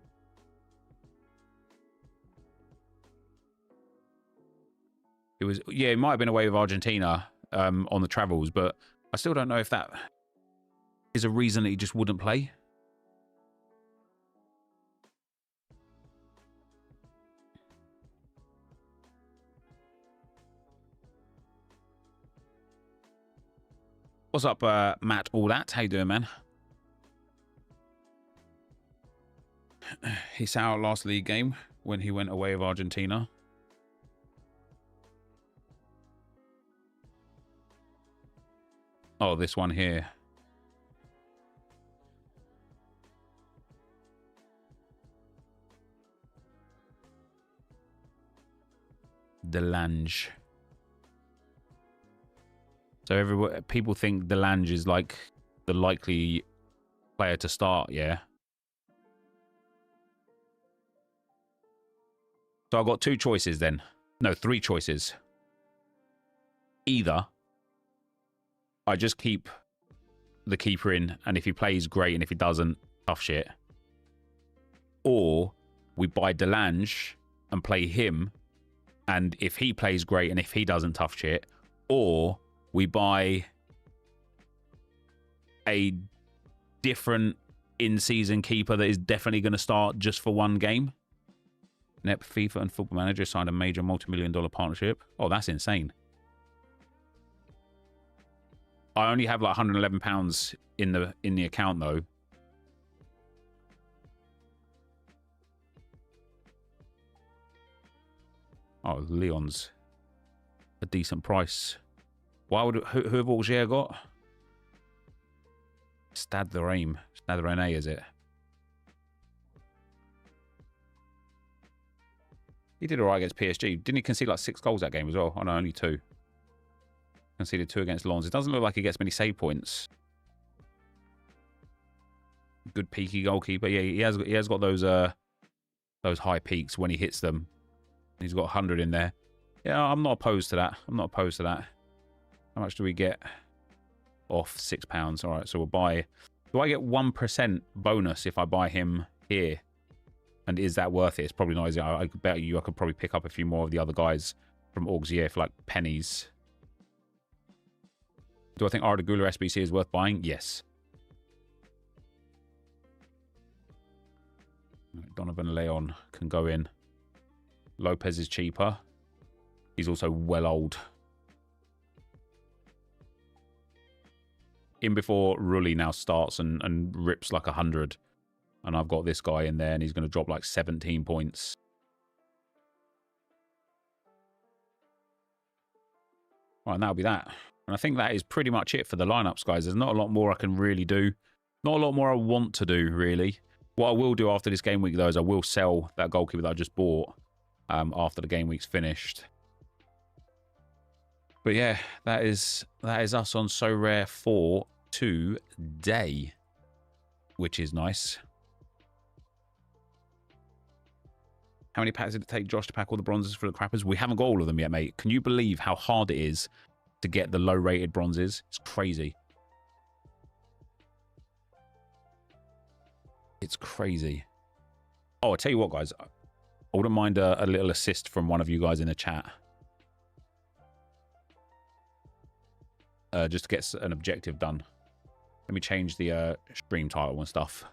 It was... Yeah, it might have been away with Argentina on the travels, but I still don't know if that is a reason that he just wouldn't play. What's up, Matt? All that? How you doing, man? He's out last league game when he went away with Argentina. Oh, this one here. Delange. So people think Delange is like the likely player to start, yeah? So I've got 2 choices then. No, 3 choices. Either I just keep the keeper in, and if he plays, great, and if he doesn't, tough shit. Or we buy Delange and play him, and if he plays, great, and if he doesn't, tough shit. Or we buy a different in-season keeper that is definitely going to start just for 1 game. Nep, FIFA and Football Manager signed a major multi-million-dollar partnership. Oh, that's insane. I only have like £111 in the account though. Oh, Leon's a decent price. Why would who have Augier got? Stade de Reims. Stade de Reims, is it? He did all right against PSG. Didn't he concede like 6 goals that game as well? Oh no, only 2. Conceded 2 against Lens. It doesn't look like he gets many save points. Good peaky goalkeeper. Yeah, he has got those high peaks when he hits them. He's got 100 in there. Yeah, I'm not opposed to that. I'm not opposed to that. How much do we get off? £6. All right, so we'll buy... Do I get 1% bonus if I buy him here? And is that worth it? It's probably not, is it? I bet you I could probably pick up a few more of the other guys from Auxier for like pennies. Do I think Arda Güler SBC is worth buying? Yes. Donovan Leon can go in. Lopez is cheaper. He's also well old. in before Rulli now starts and rips like 100. And I've got this guy in there, and he's going to drop like 17 points. Right, and that'll be that. And I think that is pretty much it for the lineups, guys. There's not a lot more I can really do. Not a lot more I want to do, really. What I will do after this game week, though, is I will sell that goalkeeper that I just bought after the game week's finished. But yeah, that is us on So Rare for today, which is nice. How many packs did it take Josh to pack all the bronzes for the crappers? We haven't got all of them yet, mate. Can you believe how hard it is to get the low-rated bronzes? It's crazy. It's crazy. Oh, I'll tell you what, guys. I wouldn't mind a little assist from one of you guys in the chat. Just to get an objective done. Let me change the stream title and stuff.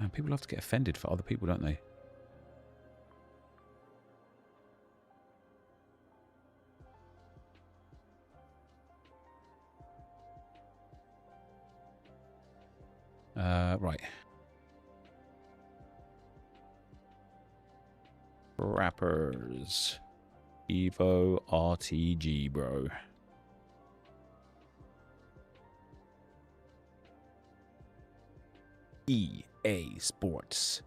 And people have to get offended for other people, don't they? Right. Rappers. Evo RTG, bro. EA Sports.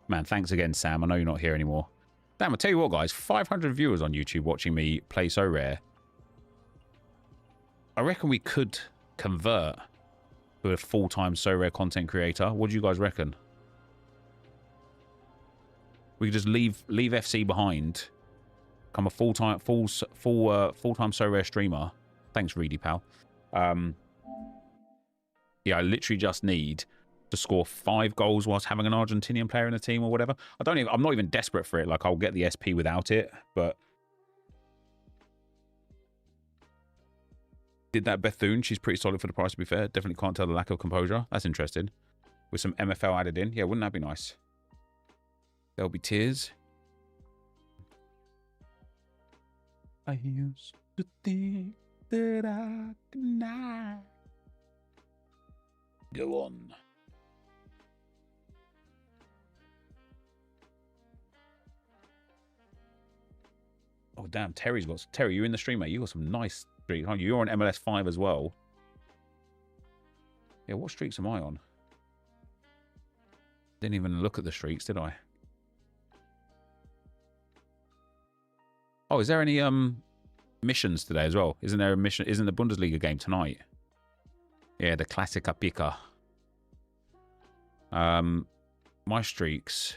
Man, thanks again, Sam. I know you're not here anymore. Damn, I'll tell you what, guys. 500 viewers on YouTube watching me play So Rare. I reckon we could convert to a full-time So Rare content creator. What do you guys reckon? We could just leave FC behind, become a full-time So Rare streamer. Thanks, Reedy pal. Yeah, I literally just need to score 5 goals whilst having an Argentinian player in the team or whatever. I'm not even desperate for it. Like, I'll get the SP without it, but did that Bethune. She's pretty solid for the price, to be fair. Definitely can't tell the lack of composure. That's interesting. With some MFL added in. Yeah, wouldn't that be nice? There'll be tears. I used to think that I could not go on. Oh, damn. Terry, you in the stream, mate? You got some nice streaks, aren't you? You're on MLS 5 as well. Yeah, what streaks am I on? Didn't even look at the streaks, did I? Oh, is there any missions today as well? Isn't there a mission? Isn't the Bundesliga game tonight? Yeah, the Classica Pica. My streaks.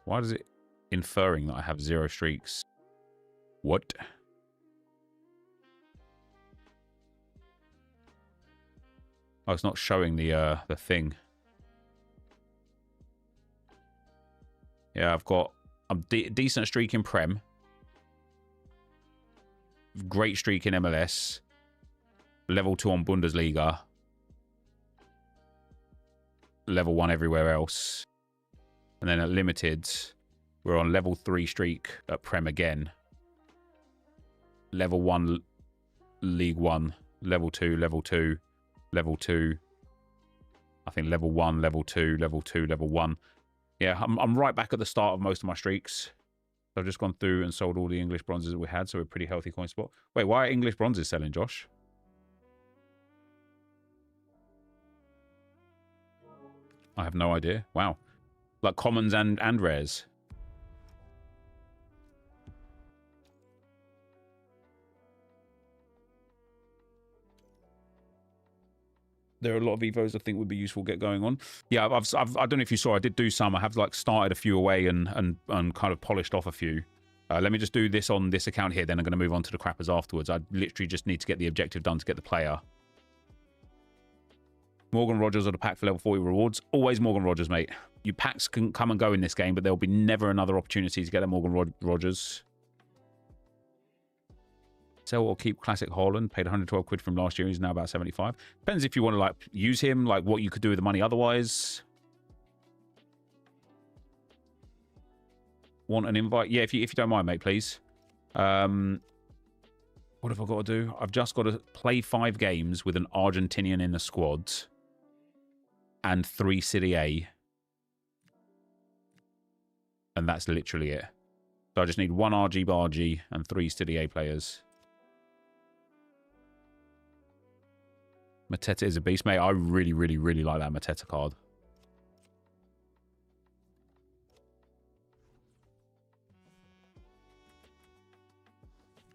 Why does it inferring that I have 0 streaks? What? Oh, it's not showing the thing. Yeah, I've got a decent streak in Prem. Great streak in MLS. Level 2 on Bundesliga. Level 1 everywhere else. And then at Limited, we're on level 3 streak at Prem again. Level 1, League 1. Level 2, level 2, level 2. I think level 1, level 2, level 2, level 1. Yeah, I'm right back at the start of most of my streaks. So I've just gone through and sold all the English bronzes that we had, so we're a pretty healthy coin spot. Wait, why are English bronzes selling, Josh? I have no idea. Wow. Like commons and rares. There are a lot of Evos I think would be useful to get going on. Yeah, I don't know if you saw, I did do some. I have like started a few away and kind of polished off a few. Let me just do this on this account here, then I'm going to move on to the crappers afterwards. I literally just need to get the objective done to get the player. Morgan Rogers or the pack for level 40 rewards. Always Morgan Rogers, mate. Your packs can come and go in this game, but there'll be never another opportunity to get a Morgan Rogers. Sell or keep classic Haaland. Paid 112 quid from last year. He's now about 75. Depends if you want to like use him, like what you could do with the money otherwise. Want an invite? Yeah, if you don't mind, mate, please. What have I got to do? I've just got to play 5 games with an Argentinian in the squad and 3 Serie A. And that's literally it. So I just need 1 RG Bargy and 3 Serie A players. Mateta is a beast, mate. I really, really, really like that Mateta card.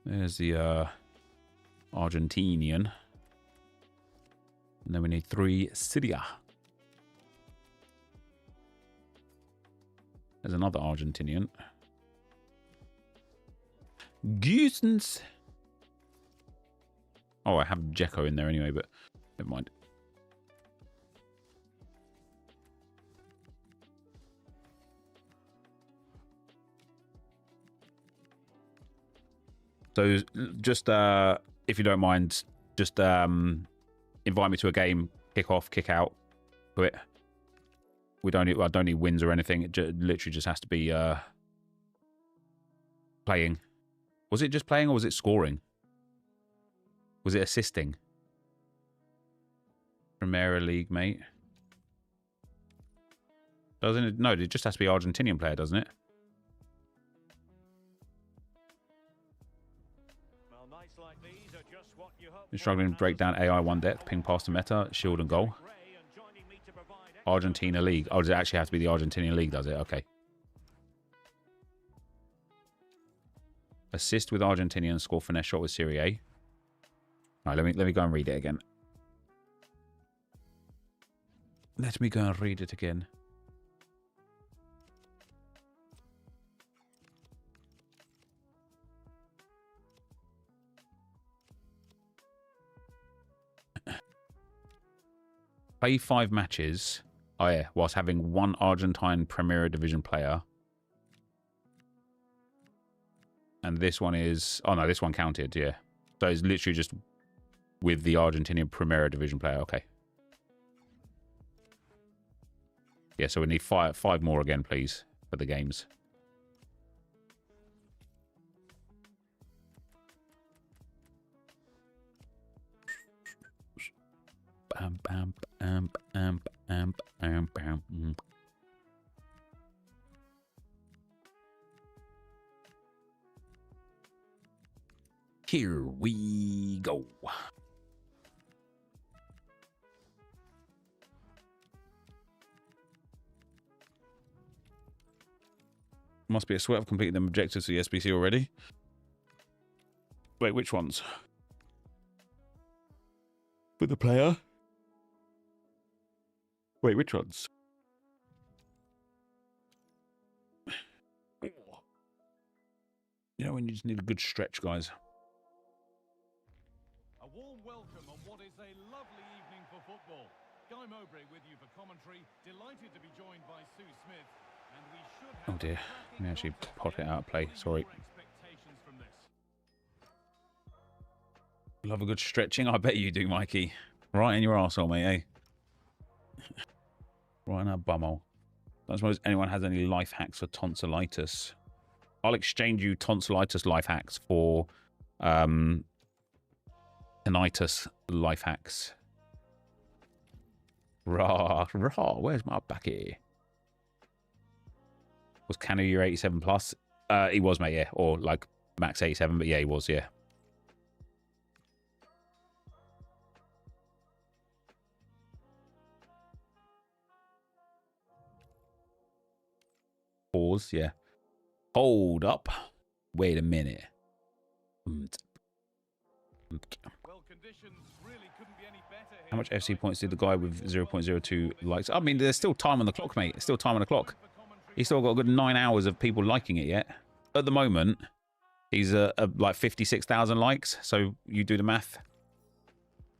There's the Argentinian. And then we need 3 Syria. There's another Argentinian. Gusens. Oh, I have Dzeko in there anyway, but never mind. So just if you don't mind, just invite me to a game, kick off, kick out, quit. I don't need wins or anything. It literally just has to be playing. Was it just playing or was it scoring? Was it assisting? Premier League, mate. Doesn't it? No, it just has to be Argentinian player, doesn't it? Been struggling to break down AI 1 depth, ping past the meta, shield and goal. Argentina League. Oh, does it actually have to be the Argentinian League, does it? Okay. Assist with Argentinian, score finesse shot with Serie A. All right, let me go and read it again. Let me go and read it again. Play 5 matches. Oh yeah, whilst having 1 Argentine Primera Division player. And this one is... Oh no, this one counted, yeah. So it's literally just with the Argentinian Primera Division player. Okay. Yeah, so we need 5 more again, please, for the games. Bam, bam, bam, bam, bam, bam, bam. Here we go. Must be a sweat of completing them objectives for the SBC already. Wait, which ones? For the player? Wait, which ones? You know when you just need a good stretch, guys. A warm welcome on what is a lovely evening for football. Guy Mowbray with you for commentary. Delighted to be joined by Sue Smith. And we should have oh dear, let me actually pop it out of play. Sorry. Love a good stretching. I bet you do, Mikey. Right in your arsehole, mate, eh? Right in our bumhole. Don't suppose anyone has any life hacks for tonsillitis. I'll exchange you tonsillitis life hacks for tinnitus life hacks. Rah, rah, where's my backy? Was Canu your 87 plus? He was, mate, yeah. Or like max 87, but yeah, he was, yeah. Pause, yeah. Hold up. Wait a minute. How much FC points did the guy with 0.02 likes? I mean, there's still time on the clock, mate. There's still time on the clock. He's still got a good 9 hours of people liking it yet. At the moment, he's like 56,000 likes. So you do the math.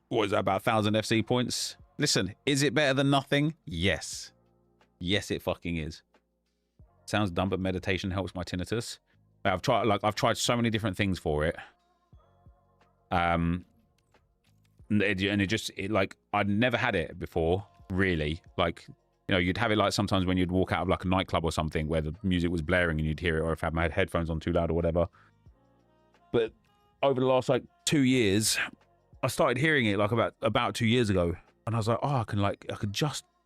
What is that, about 1,000 FC points? Listen, is it better than nothing? Yes. Yes, it fucking is. Sounds dumb, but meditation helps my tinnitus. I've tried so many different things for it. And I'd never had it before, really. Like, you know, you'd have it like sometimes when you'd walk out of like a nightclub or something where the music was blaring and you'd hear it, or if I had my headphones on too loud or whatever. But over the last like 2 years, I started hearing it like about 2 years ago, and I was like, oh,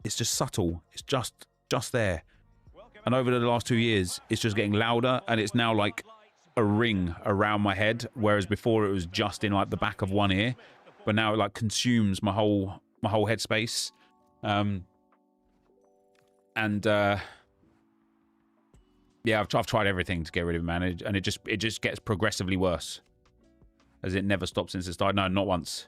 it's just subtle. It's just there. And over the last 2 years, it's just getting louder, and it's now like a ring around my head, whereas before it was just in like the back of one ear, but now it like consumes my whole headspace. Yeah, I've tried everything to get rid of it, man, and it just gets progressively worse as it never stopped since it started. No, not once.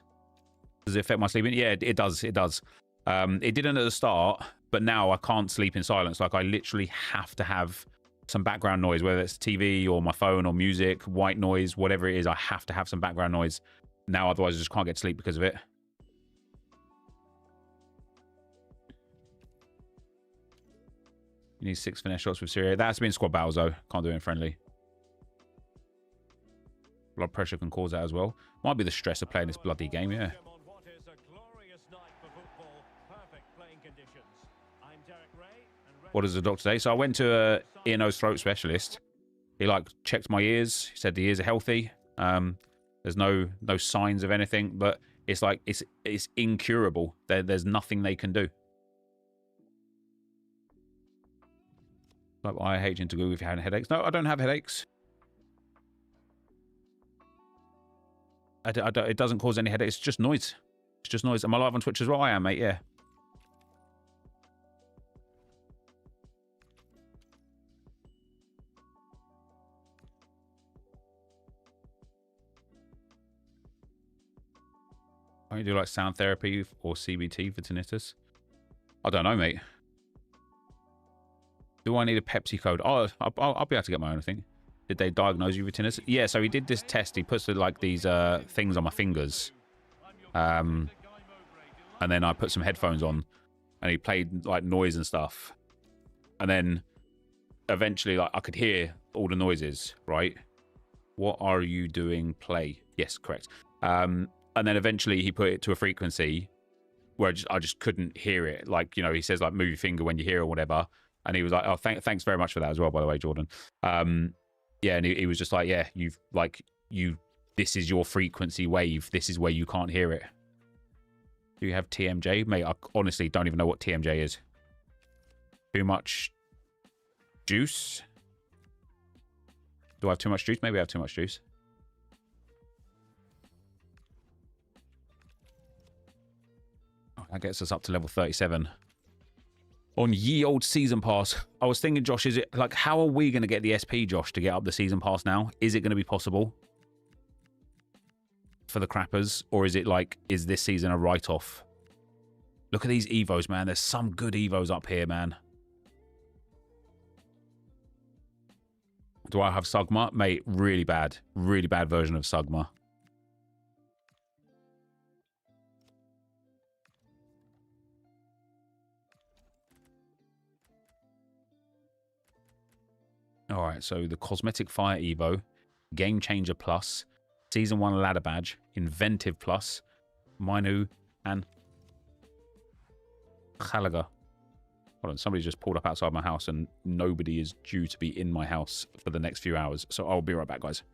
Does it affect my sleeping? Yeah, it does. It does. It didn't at the start, but now I can't sleep in silence. Like, I literally have to have some background noise, whether it's TV or my phone or music, white noise, whatever it is. I have to have some background noise now, otherwise I just can't get to sleep because of it. You need 6 finesse shots with Syria. That's been squad battles though. Can't do it in friendly. Blood pressure can cause that as well. Might be the stress of playing this bloody game, yeah. What does the doctor say? So I went to a ear, nose, throat specialist. He like checked my ears. He said the ears are healthy. There's no signs of anything, but it's like it's incurable. There's nothing they can do. Like, I hate to go if you're having headaches. No, I don't have headaches. It doesn't cause any headaches. It's just noise. It's just noise. Am I live on Twitch as well? I am, mate. Yeah. Why don't you do like sound therapy or CBT for tinnitus? I don't know, mate. Do I need a Pepsi code? Oh, I'll be able to get my own thing. Did they diagnose you with tinnitus? Yeah, so he did this test. He puts like these things on my fingers. And then I put some headphones on and he played like noise and stuff. And then eventually like I could hear all the noises, right? What are you doing? Play. Yes, correct. And then eventually he put it to a frequency where I just couldn't hear it. Like, you know, he says like move your finger when you hear or whatever. And he was like, oh, thanks very much for that as well, by the way, Jordan. Yeah, and he was just like, yeah, this is your frequency wave. This is where you can't hear it. Do you have TMJ? Mate, I honestly don't even know what TMJ is. Too much juice? Do I have too much juice? Maybe I have too much juice. Oh, that gets us up to level 37. On ye old season pass. I was thinking, Josh, is it like, how are we going to get the SP, Josh, to get up the season pass now? Is it going to be possible for the crappers? Or is it like, is this season a write-off? Look at these Evos, man. There's some good Evos up here, man. Do I have Sugma? Mate, really bad version of Sugma. All right, so the Cosmetic Fire Evo, Game Changer Plus, Season 1 Ladder Badge, Inventive Plus, Minu, and Gallagher. Hold on, somebody just pulled up outside my house and nobody is due to be in my house for the next few hours. So I'll be right back, guys.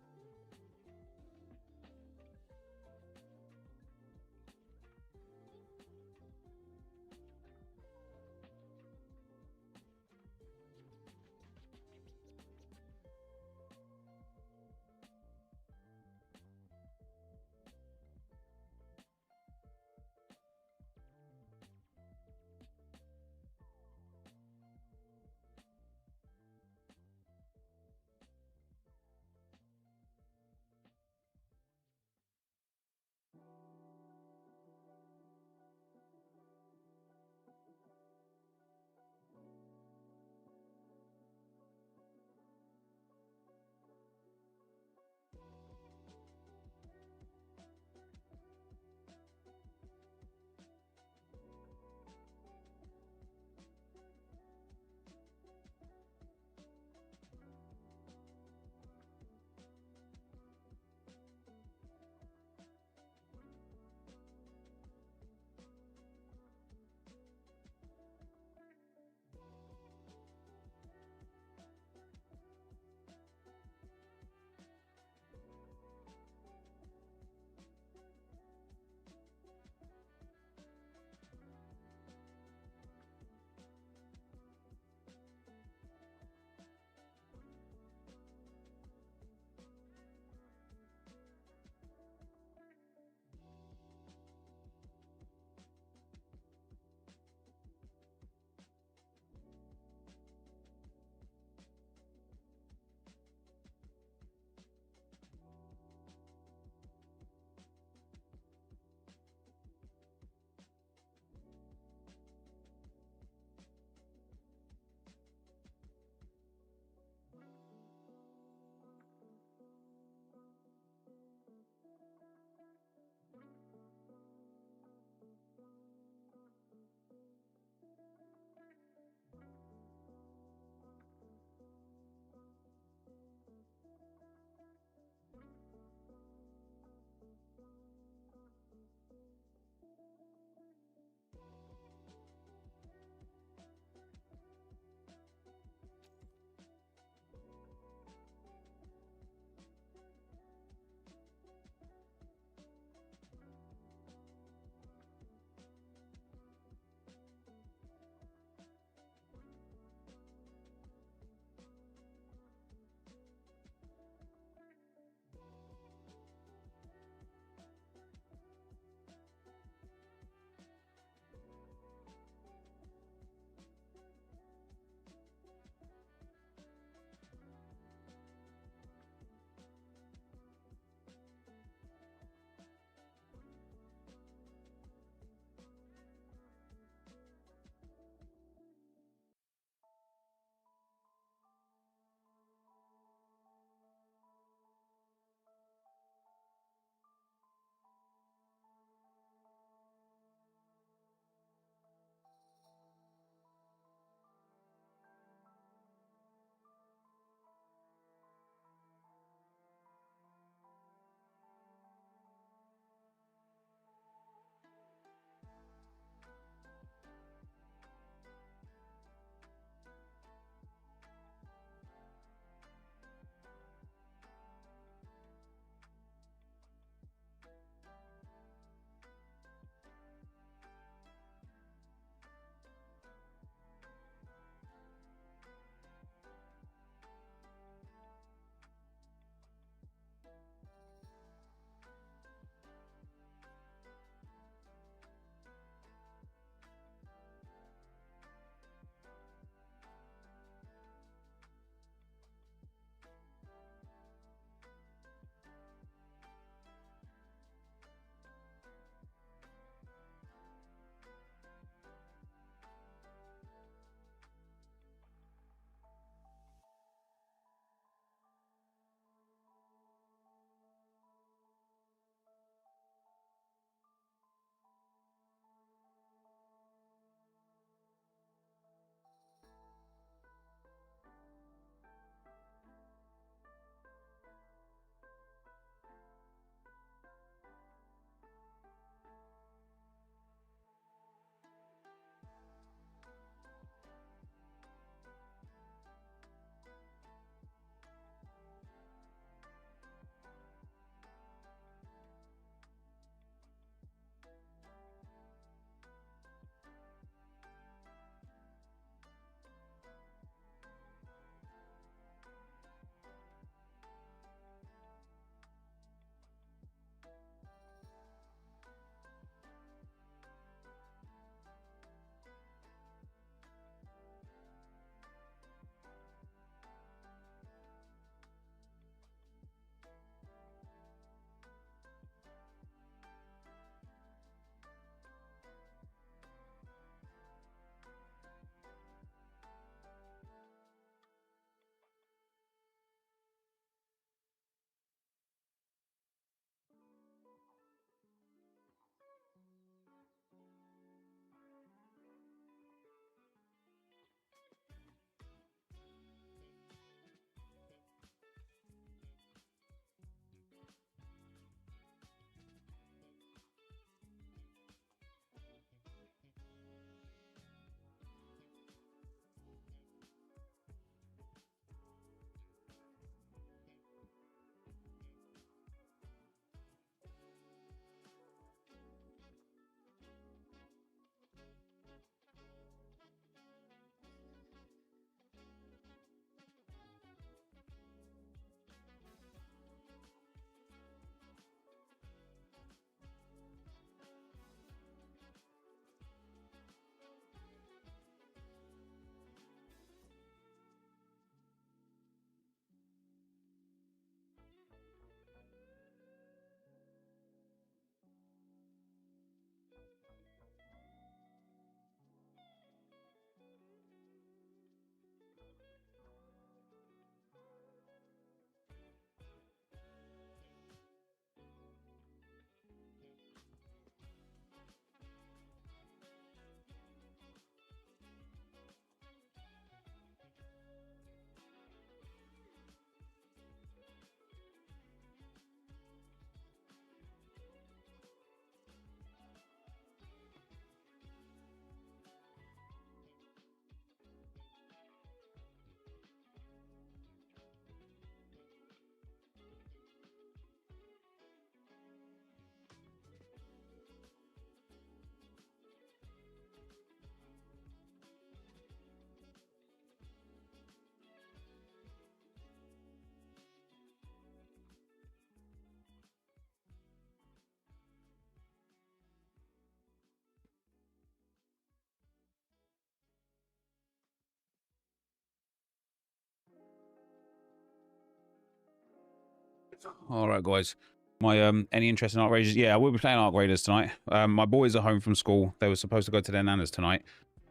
All right, guys. My any interest in Arc Raiders? Yeah, I will be playing Arc Raiders tonight. My boys are home from school. They were supposed to go to their nanas tonight,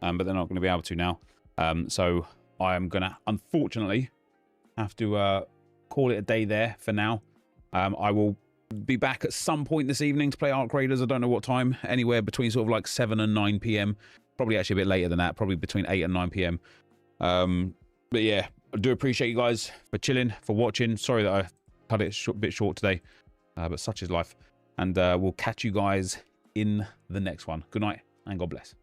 but they're not going to be able to now. So I am gonna unfortunately have to call it a day there for now. I will be back at some point this evening to play Arc Raiders. I don't know what time. Anywhere between sort of like 7 and 9 p.m. Probably actually a bit later than that. Probably between 8 and 9 p.m. But yeah, I do appreciate you guys for chilling, for watching. Sorry that I cut it a bit short today, but such is life. And we'll catch you guys in the next one. Good night and God bless.